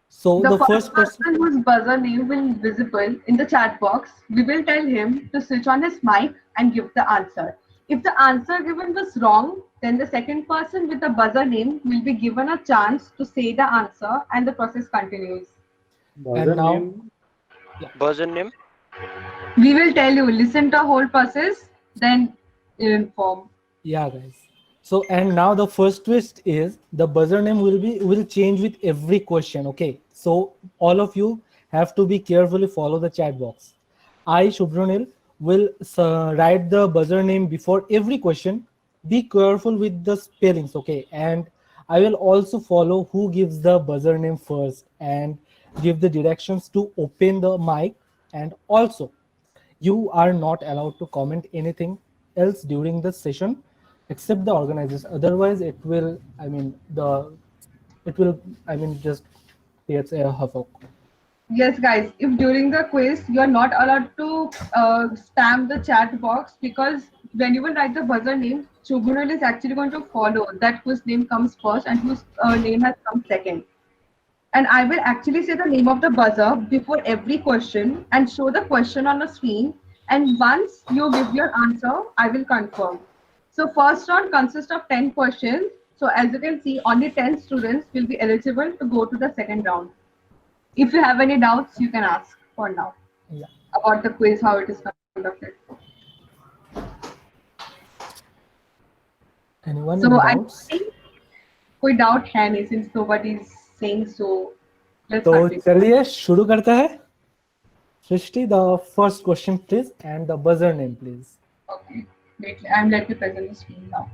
So the first person whose buzzer name will be visible in the chat box, we will tell him to switch on his mic and give the answer. If the answer given was wrong, then the second person with the buzzer name will be given a chance to say the answer and the process continues. and now Buzzer name? We will tell you, listen to the whole process, then inform. yeah guys. So and now the first twist is the buzzer name will change with every question. Okay. So all of you have to be carefully follow the chat box. I, Shubhranil, will write the buzzer name before every question. Be careful with the spellings, okay? And I will also follow who gives the buzzer name first and give the directions to open the mic. And also, you are not allowed to comment anything else during the session except the organizers. Otherwise, it will just create a havoc. Yes, guys, if during the quiz you are not allowed to spam the chat box, because when you will write the buzzer name, Shubhanul is actually going to follow that whose name comes first and whose name has come second. and I will actually say the name of the buzzer before every question and show the question on the screen. And once you give your answer, I will confirm. So first round consists of 10 questions. So as you can see, only 10 students will be eligible to go to the second round. If you have any doubts, you can ask for now Yeah. about the quiz, how it is conducted. Anyone So any I doubts? think कोई doubt है नहीं since nobody is saying so. Let's तो continue. चलिए शुरू करते हैं. Srishti, the first question please and the buzzer name please. Okay, wait, I'm let me present the screen now.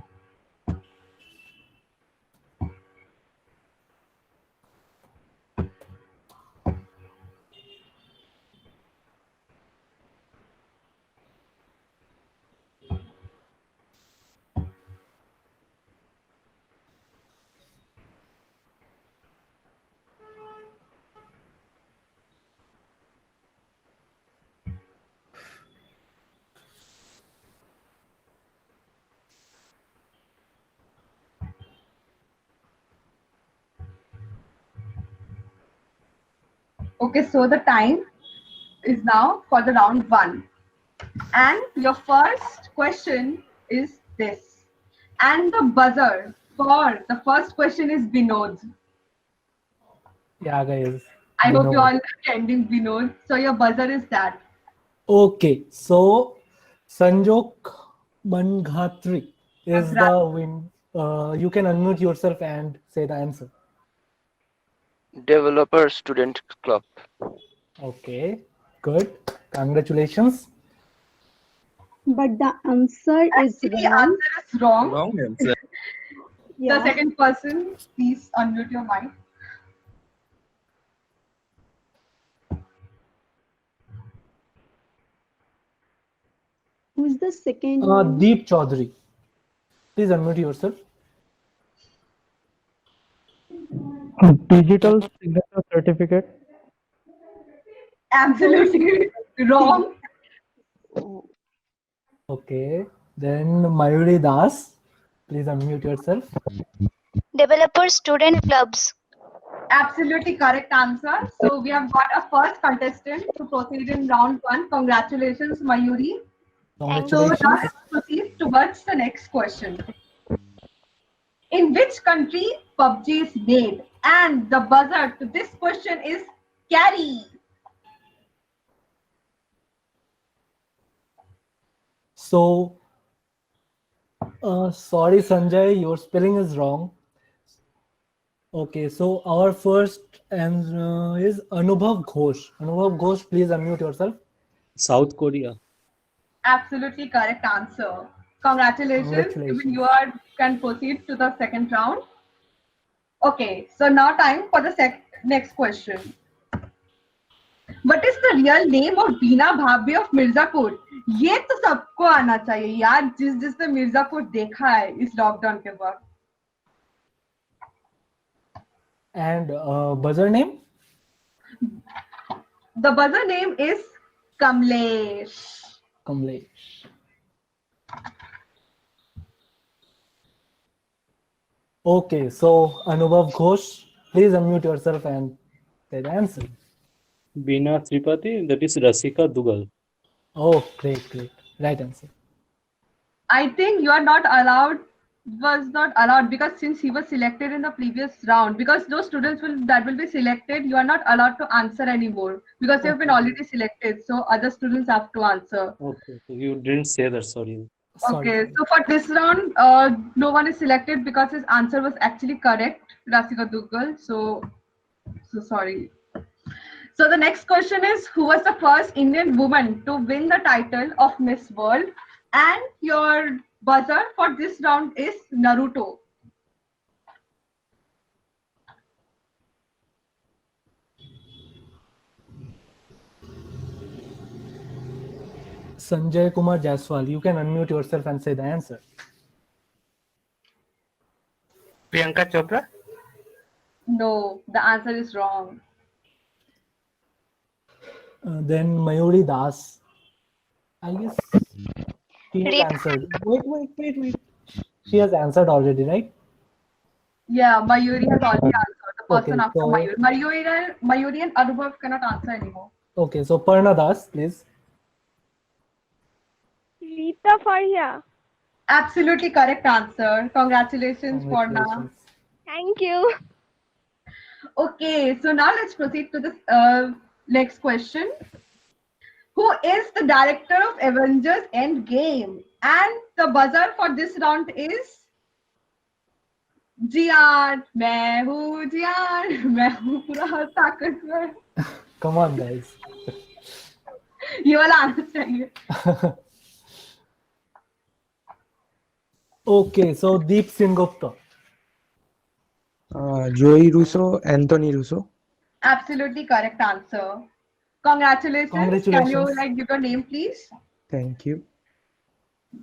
Okay, so the time is now for the round 1. And your first question is this. And the buzzer for the first question is Binod. Yeah guys. I hope you Binod. all are attending Binod. So your buzzer is that. Okay, so Sanjok Manghatri is the win. You can unmute yourself and say the answer. Developer Student Club. Okay, good. Congratulations. But the answer is The wrong. answer is wrong. Wrong answer. Yeah. The second person, please unmute your mic. Who's the second one? Deep Chaudhary. Please unmute yourself. Digital signature certificate. Absolutely wrong. Okay, then Mayuri Das. Please unmute yourself. Developer student clubs. Absolutely correct answer. So we have got a first contestant to proceed in round 1. Congratulations, Mayuri. So Congratulations. now let's proceed towards the next question. In which country PUBG is made? And the buzzer to this question is carry. So, sorry Sanjay, your spelling is wrong. Okay, so our first answer is Anubhav Ghosh. Anubhav Ghosh, please unmute yourself. South Korea. Absolutely correct answer. Congratulations. Even you can proceed to the second round. Okay, so now time for the next question. What is the real name of Beena Bhabhi of Mirzapur? ये तो सबको आना चाहिए यार, जिसने मिर्जापुर देखा है इस लॉकडाउन के बाद. And buzzer name? The buzzer name is Kamlesh. Kamlesh. Okay, so Anubhav Ghosh, please unmute yourself and say the answer. Beena Tripathi, that is Rasika Dugal. Oh, great. Right answer. I think you are not allowed, was not allowed because since he was selected in the previous round, because those students that will be selected, you are not allowed to answer anymore because they have been already selected. So other students have to answer. Okay, so you didn't say that, sorry. Okay, so for this round, no one is selected because his answer was actually correct, Rasika Dugal. So sorry. So the next question is, who was the first Indian woman to win the title of Miss World? And your buzzer for this round is Naruto. Sanjay Kumar Jaiswal, you can unmute yourself and say the answer. Priyanka Chopra? No, the answer is wrong. Then Mayuri Das. I guess she has answered. Wait. She has answered already, right? Yeah, Mayuri has already answered. The person Okay, after so- Mayur. Mayuri and Anubhav cannot answer anymore. Okay, so Parna Das, please. Rita Farhia. Absolutely correct answer. Congratulations, Porna. Congratulations. Thank you. Okay, so now let's proceed to the next question. Who is the director of Avengers Endgame? And the buzzer for this round is Jian. मैं हूँ जियान, मैं हूँ पूरा ताकतवर. Come on, guys. ये वाला आना चाहिए. Okay, so Deep Sengupta. Joey Russo, Anthony Russo. Absolutely correct answer. Congratulations. Can you Congratulations. give your name, please? Thank you.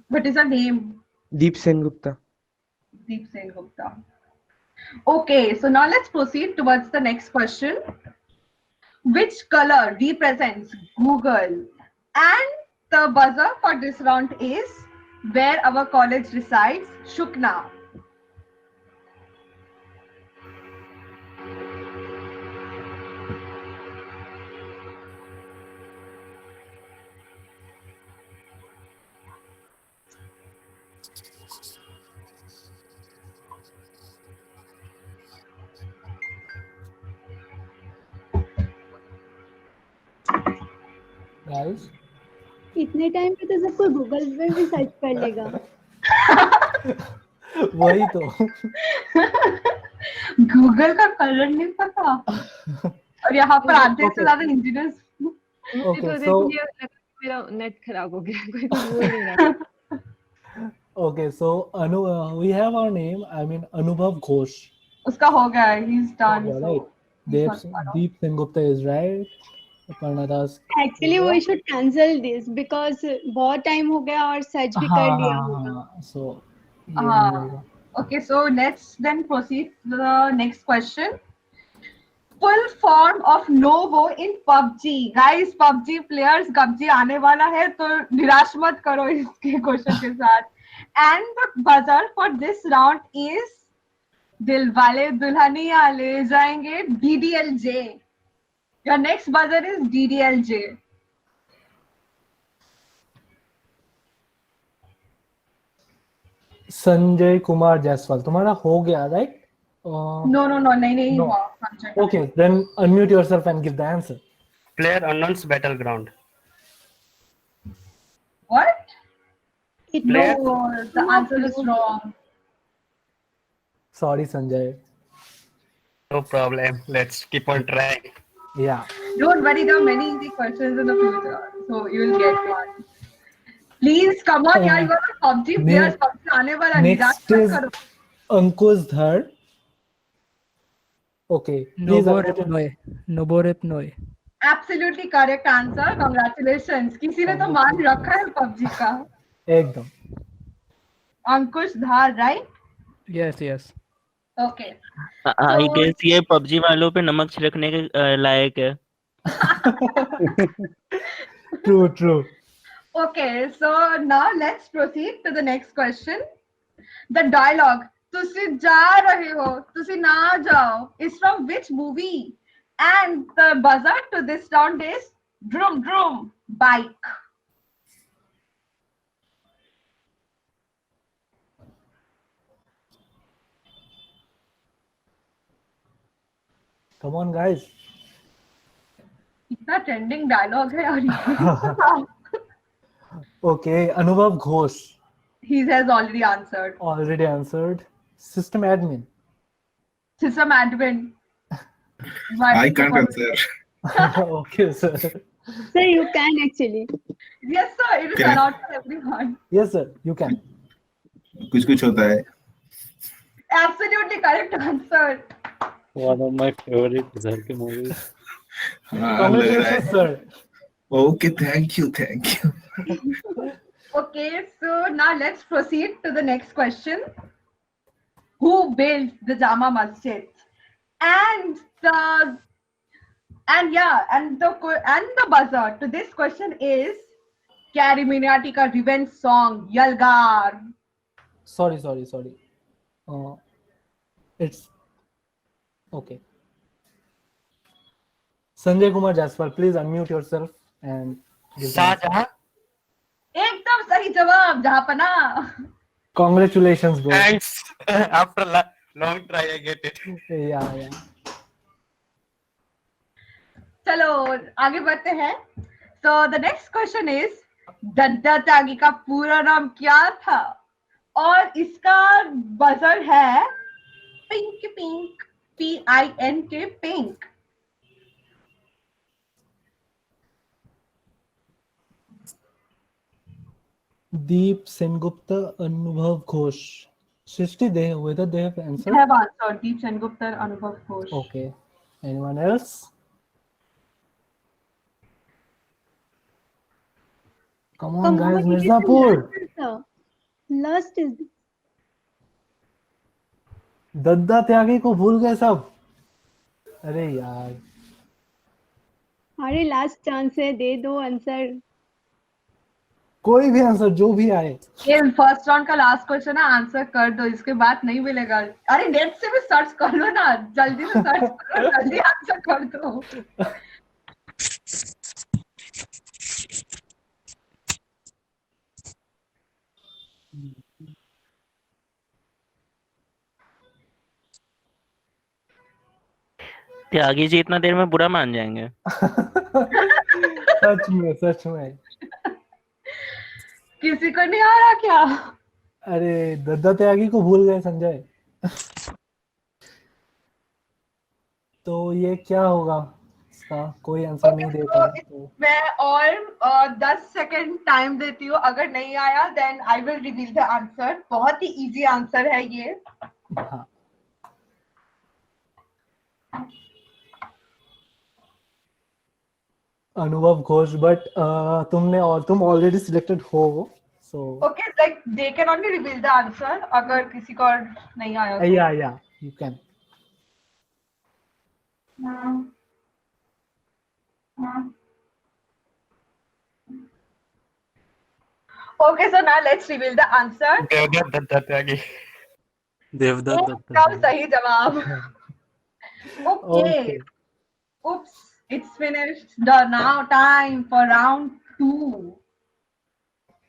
What is your name? Deep Sengupta. Deep Sengupta. Okay, so now let's proceed towards the next question. Which color represents Google? And the buzzer for this round is where our college resides, Shukna. Guys. इतने time पे तो सबको Google पे भी search कर लेगा. वही तो. गूगल का कलर नहीं पता. और यहाँ पर आधे से ज्यादा इंजीनियर्स. Okay, so मेरा नेट खराब हो गया. कोई कुछ बोल नहीं रहा. okay, so we have our name. I mean Anubhav Ghosh. उसका हो गया है. He's done. Yeah, so right. he's not part of- Deep Sengupta is right. Parna Das. Actually we should cancel this because बहुत time हो गया और search भी कर लिया होगा. So ये नहीं होगा. Okay, so let's then proceed to the next question. Full form of Novo in PUBG. Guys, PUBG players, PUBG आने वाला है तो निराश मत करो इसके क्वेश्चन के साथ. And the buzzer for this round is Dilwale Dulhania ले जाएंगे DDLJ. Your next buzzer is DDLJ. Sanjay Kumar Jaiswal. तुम्हारा हो गया, right? No, नहीं No. हुआ. Sanjay. Okay, then unmute yourself and give the answer. Player unknown's battleground. What? Player- No, the answer is wrong. Sorry, Sanjay. No problem. Let's keep on trying. Yeah. Don't worry, there are many easy questions in the future, so you will get one. Please come on, yaar, you are the PUBG players. PUBG आने वाला निराश Next मत is करो. Ankush Dhar. Okay, please. Noborep Noy. Absolutely correct answer. Congratulations. किसी ने तो मान रखा है PUBG का. एकदम. Ankush Dhar, right? Yes. Okay. I guess ये पबजी वालों पे नमक छिड़कने के लायक है. True. Okay, so now let's proceed to the next question. The dialogue, तुसी जा रहे हो, तुसी ना जाओ, is from which movie? And the buzzer to this round is Vroom Vroom Bike. Come on, guys. इतना trending dialogue है और Okay, Anubhav Ghosh. he has already answered. Already answered. System admin. System admin. I can't answer. Okay, sir. Sir, you can actually. Yes, sir. It is Can I- allowed for everyone. Yes, sir. You can. कुछ होता है. Absolutely correct answer. One of my favorite Zarke movies. हाँ, लग रहा है. Congratulations, sir. Okay, thank you. Okay, so now let's proceed to the next question. Who built the Jama Masjid? And the buzzer to this question is Carrie Minati ka revenge song Yalgar. Sorry. It's okay. Sanjay Kumar Jaswal, please unmute yourself and give the answer. Shahjahan. एकदम सही जवाब जहापना. Congratulations, bro. Thanks. After long try, I get it. Yeah. चलो आगे बढ़ते हैं. So the next question is दद्दा त्यागी का पूरा नाम क्या था? और इसका बजर है pink pink PINK pink. Deep Sengupta, Anubhav Ghosh. Srishti, whether they have I answered? have answered Deep Sengupta, Anubhav Ghosh. Okay. Anyone else? Come on, guys, Mirzapur. Last is दद्दा त्यागी को भूल गए सब. अरे यार. अरे लास्ट चांस है, दे दो answer. कोई भी आंसर जो भी आए. ये फर्स्ट राउंड का लास्ट क्वेश्चन है, आंसर कर दो, इसके बाद नहीं मिलेगा. अरे नेट से भी सर्च कर लो ना, जल्दी से सर्च करो, जल्दी आंसर कर दो. त्यागी जी इतना देर में बुरा मान जाएंगे. सच में. किसी को नहीं आ रहा क्या? अरे दद्दा त्यागी को भूल गए संजय. तो ये क्या होगा इसका? कोई आंसर नहीं दे पाया. मैं और 10 सेकंड टाइम देती हूँ. अगर नहीं आया then I will reveal the answer. बहुत ही इजी आंसर है ये. हाँ. अनुभव घोष, बट तुम ऑलरेडी सिलेक्टेड हो, so okay, like they can only reveal the answer अगर किसी को और नहीं आया तो. या you can. Okay, so now let's reveal the answer. Devdutt Datta Tyagi. Devdutt Datta. एकदम सही जवाब. Okay. Okay. Oops, it's finished. Now time for round 2.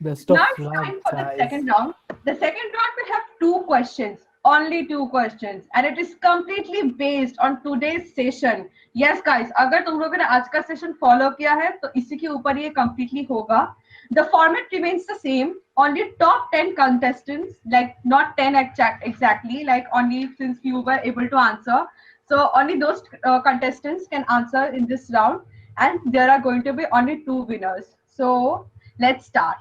Best of Now it's luck, time for the guys. second round. The second round will have 2 questions. Only 2 questions. And it is completely based on today's session. Yes, guys, अगर तुम लोगों ने आज का session follow किया है तो इसी के ऊपर ये completely होगा. The format remains the same. Only top 10 contestants, like not 10 exactly, like only since you were able to answer. So only those contestants can answer in this round, and there are going to be only 2 winners. So let's start.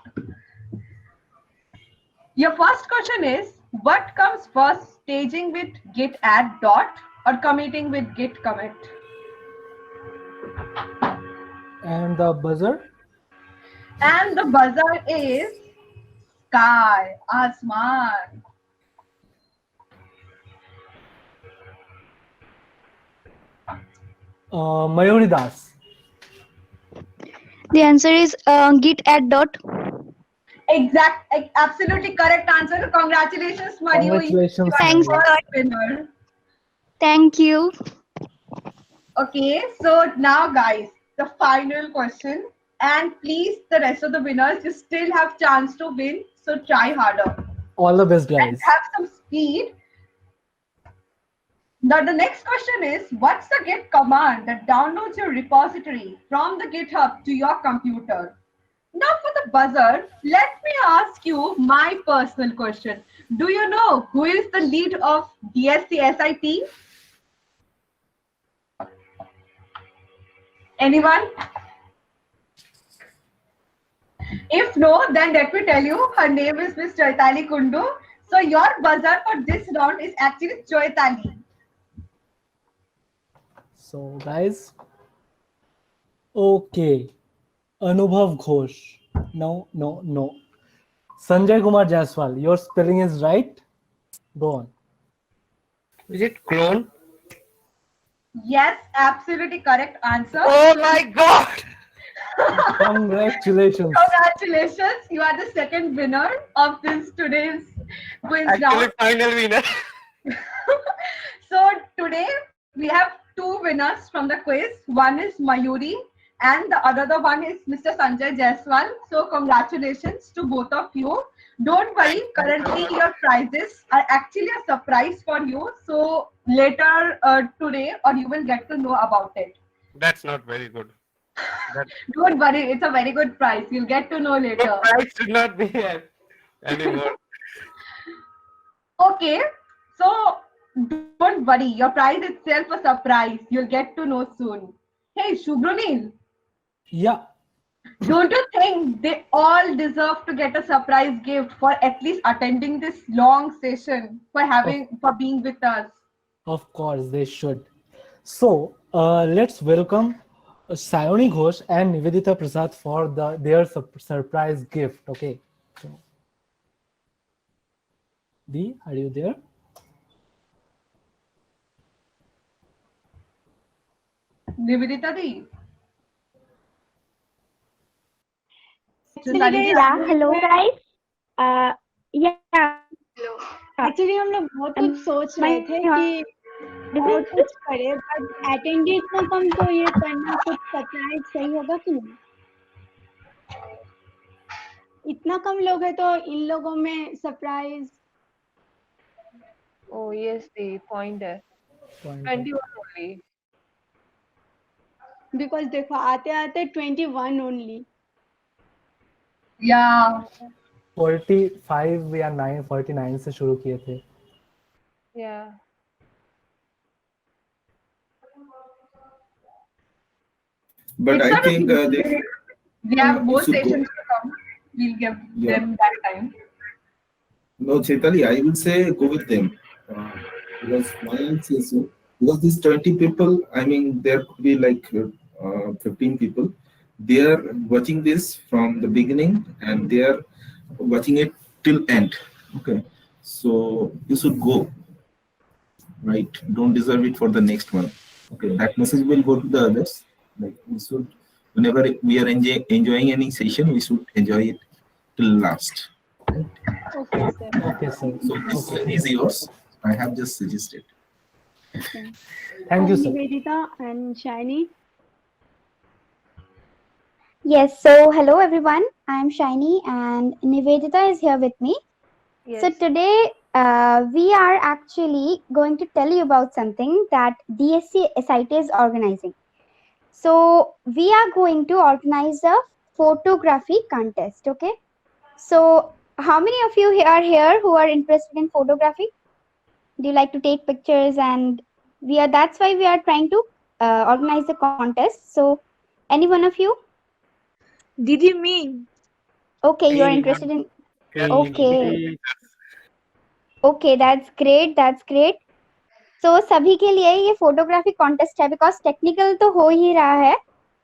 Your first question is, what comes first, staging with git add dot or committing with git commit? And the buzzer? And the buzzer is sky, Asman. Mayuri Das. The answer is git add dot. Absolutely correct answer. Congratulations, Mayuri. Congratulations. Thanks, You are God. the winner. Thank you. Okay, so now guys, the final question. And please, the rest of the winners, you still have chance to win. So try harder. All the best, And guys. have some speed. Now the next question is, what's the git command that downloads your repository from the GitHub to your computer? Now for the buzzer, let me ask you my personal question. Do you know who is the lead of DSC SIT? Anyone? If no, then let me tell you, her name is Miss Chaitali Kundu. So your buzzer for this round is actually Chaitali. So, guys. Okay. Anubhav Ghosh. No. Sanjay Kumar Jaswal. Your spelling is right. Go on. Is it clone? Yes, absolutely correct answer. Oh my god! Congratulations. Congratulations, you are the second winner of this today's quiz Actually, round. final winner. So today we have two winners from the quiz. One is Mayuri and the other one is Mr. Sanjay Jaiswal. So congratulations to both of you. Don't worry, currently your prizes are actually a surprise for you. So later today or you will get to know about it. That's not very good. That Don't worry, it's a very good prize. You'll get to know later. the price should not be here anymore. Okay, so don't worry, your prize itself a surprise. You'll get to know soon. Hey, Shubhrunil, Yeah. don't you think they all deserve to get a surprise gift for at least attending this long session, for being with us? Of course, they should. So let's welcome Sayoni Ghosh and Nivedita Prasad for their surprise gift. Okay. So, Dee, are you there? Nivedita Di. Yeah, hello guys. Yeah. Actually हम लोग बहुत कुछ सोच रहे थे कि बहुत कुछ करें, बट अटेंडेंस में कम तो ये करना कुछ सरप्राइज सही होगा कि नहीं? इतना कम लोग हैं तो इन लोगों में surprise Oh yes, the point है. 21 only. बिकॉज देखो आते आते 21 ओनली. Yeah. 45 या 49 से शुरू किए थे. Yeah. But I think we have more should go. sessions to come. We'll give them that time. No, Chaitali, I will say go with them. Because why I say so? Because these 20 people, I mean, there could be like 15 people. They are watching this from the beginning and they are watching it till end. Okay, so you should go. Right? Don't deserve it for the next one. Okay, that message will go to the others. Like we should, whenever we are enjoying any session, we should enjoy it till last. Okay, sir. Okay, sir. So this is yours. I have just suggested. Thank you, sir. Nivedita and Shiny. Yes, so hello everyone. I'm Shiny and Nivedita is here with me. Yes. So today we are actually going to tell you about something that DSC SIT is organizing. So we are going to organize a photography contest, okay? So how many of you are here who are interested in photography? Do you like to take pictures? And that's why we are trying to organize the contest. So any one of you? Did you mean? Okay, you are interested in. Okay. Okay, that's great. That's great. So सभी के लिए ये photography contest है because technical तो हो ही रहा है.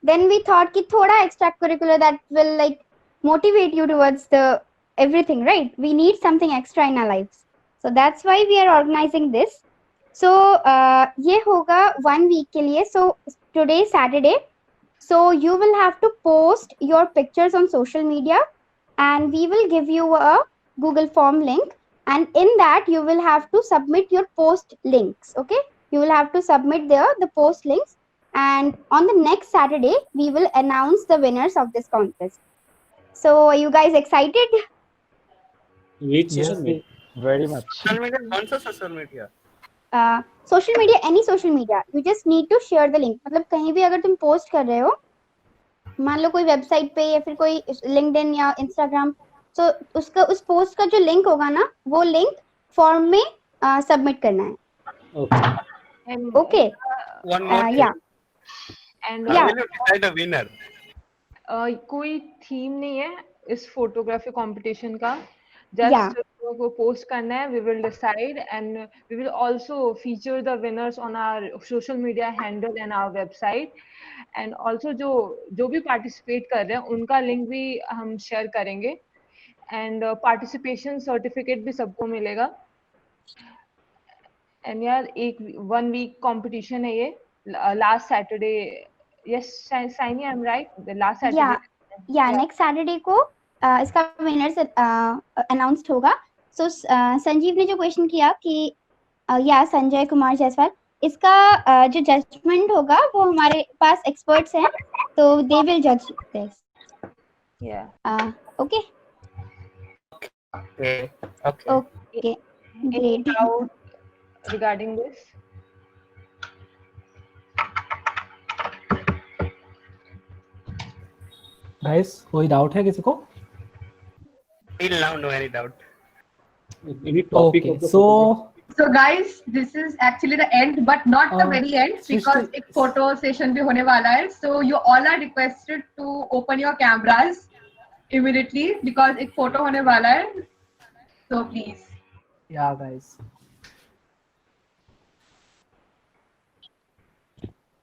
Then we thought कि थोड़ा extracurricular that will like motivate you towards the everything, right? We need something extra in our lives. So that's why we are organizing this. So ये होगा 1 week के लिए. So today Saturday. So you will have to post your pictures on social media and we will give you a Google form link. And in that, you will have to submit your post links, okay? You will have to submit there the post links. And on the next Saturday, we will announce the winners of this contest. So are you guys excited? Which Yes, social media? very much. Social media, कौन सा social media? Social media, any social media. You just need to share the link. मतलब कहीं भी अगर तुम post कर रहे हो, मान लो कोई website पे या फिर कोई LinkedIn या Instagram, तो उसका उस पोस्ट का जो लिंक होगा ना वो लिंक फॉर्म में सबमिट करना है. Okay One more thing. या And How will you decide a winner? कोई थीम नहीं है इस फोटोग्राफी कंपटीशन का. Yeah. Just को पोस्ट करना है. We will decide and we will also feature the winners on our social media handle and our website. And also जो भी participate कर रहे हैं उनका लिंक भी हम शेयर करेंगे. And participation certificate भी सबको मिलेगा. And यार 1 week competition है ये. Last Saturday. Yes, Shiny, I'm right. The last Saturday. या नेक्स्ट सैटरडे को इसका विनर्स अनाउंस्ड होगा. सो संजीव ने जो क्वेश्चन किया कि या संजय कुमार जायसवाल, इसका जो जजमेंट होगा वो हमारे पास एक्सपर्ट्स हैं, तो दे विल जज this. Yeah. Okay. Okay. Okay. Okay. Any Great. doubt regarding this? Guys, कोई डाउट है किसी को? Till now, no any doubt. Any topic Okay, of the so So guys, this is actually the end, but not the very end, because एक photo session भी होने वाला है. So you all are requested to open your cameras immediately because एक photo होने वाला है. So please. yeah, guys.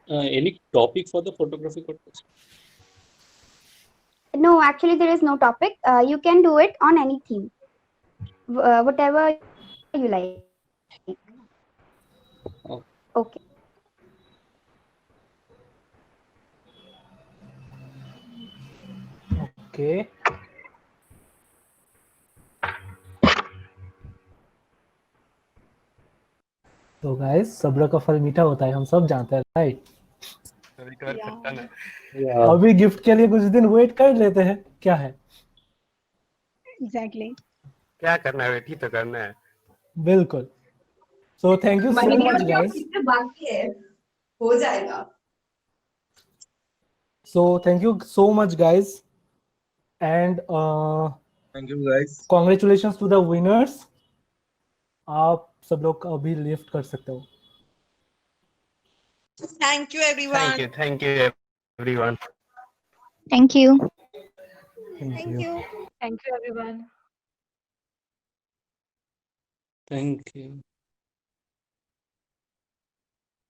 Any topic for the photography contest? No, actually there is no topic. You can do it on any theme, whatever you like. Okay. Okay. तो guys, सब्र का फल मीठा होता है, हम सब जानते हैं, राइट? अभी गिफ्ट के लिए कुछ दिन वेट कर लेते हैं, क्या है? Exactly. क्या करना है, वेट ही तो करना है. बिल्कुल. So thank you so much, guys. बाकी है, हो जाएगा. So thank you so much, guys, and Thank you guys. congratulations to the winners. आप सब लोग अभी लिफ्ट कर सकते हो. Thank you, everyone. Thank you, everyone. Thank you. Thank you. Thank you, everyone. Thank you.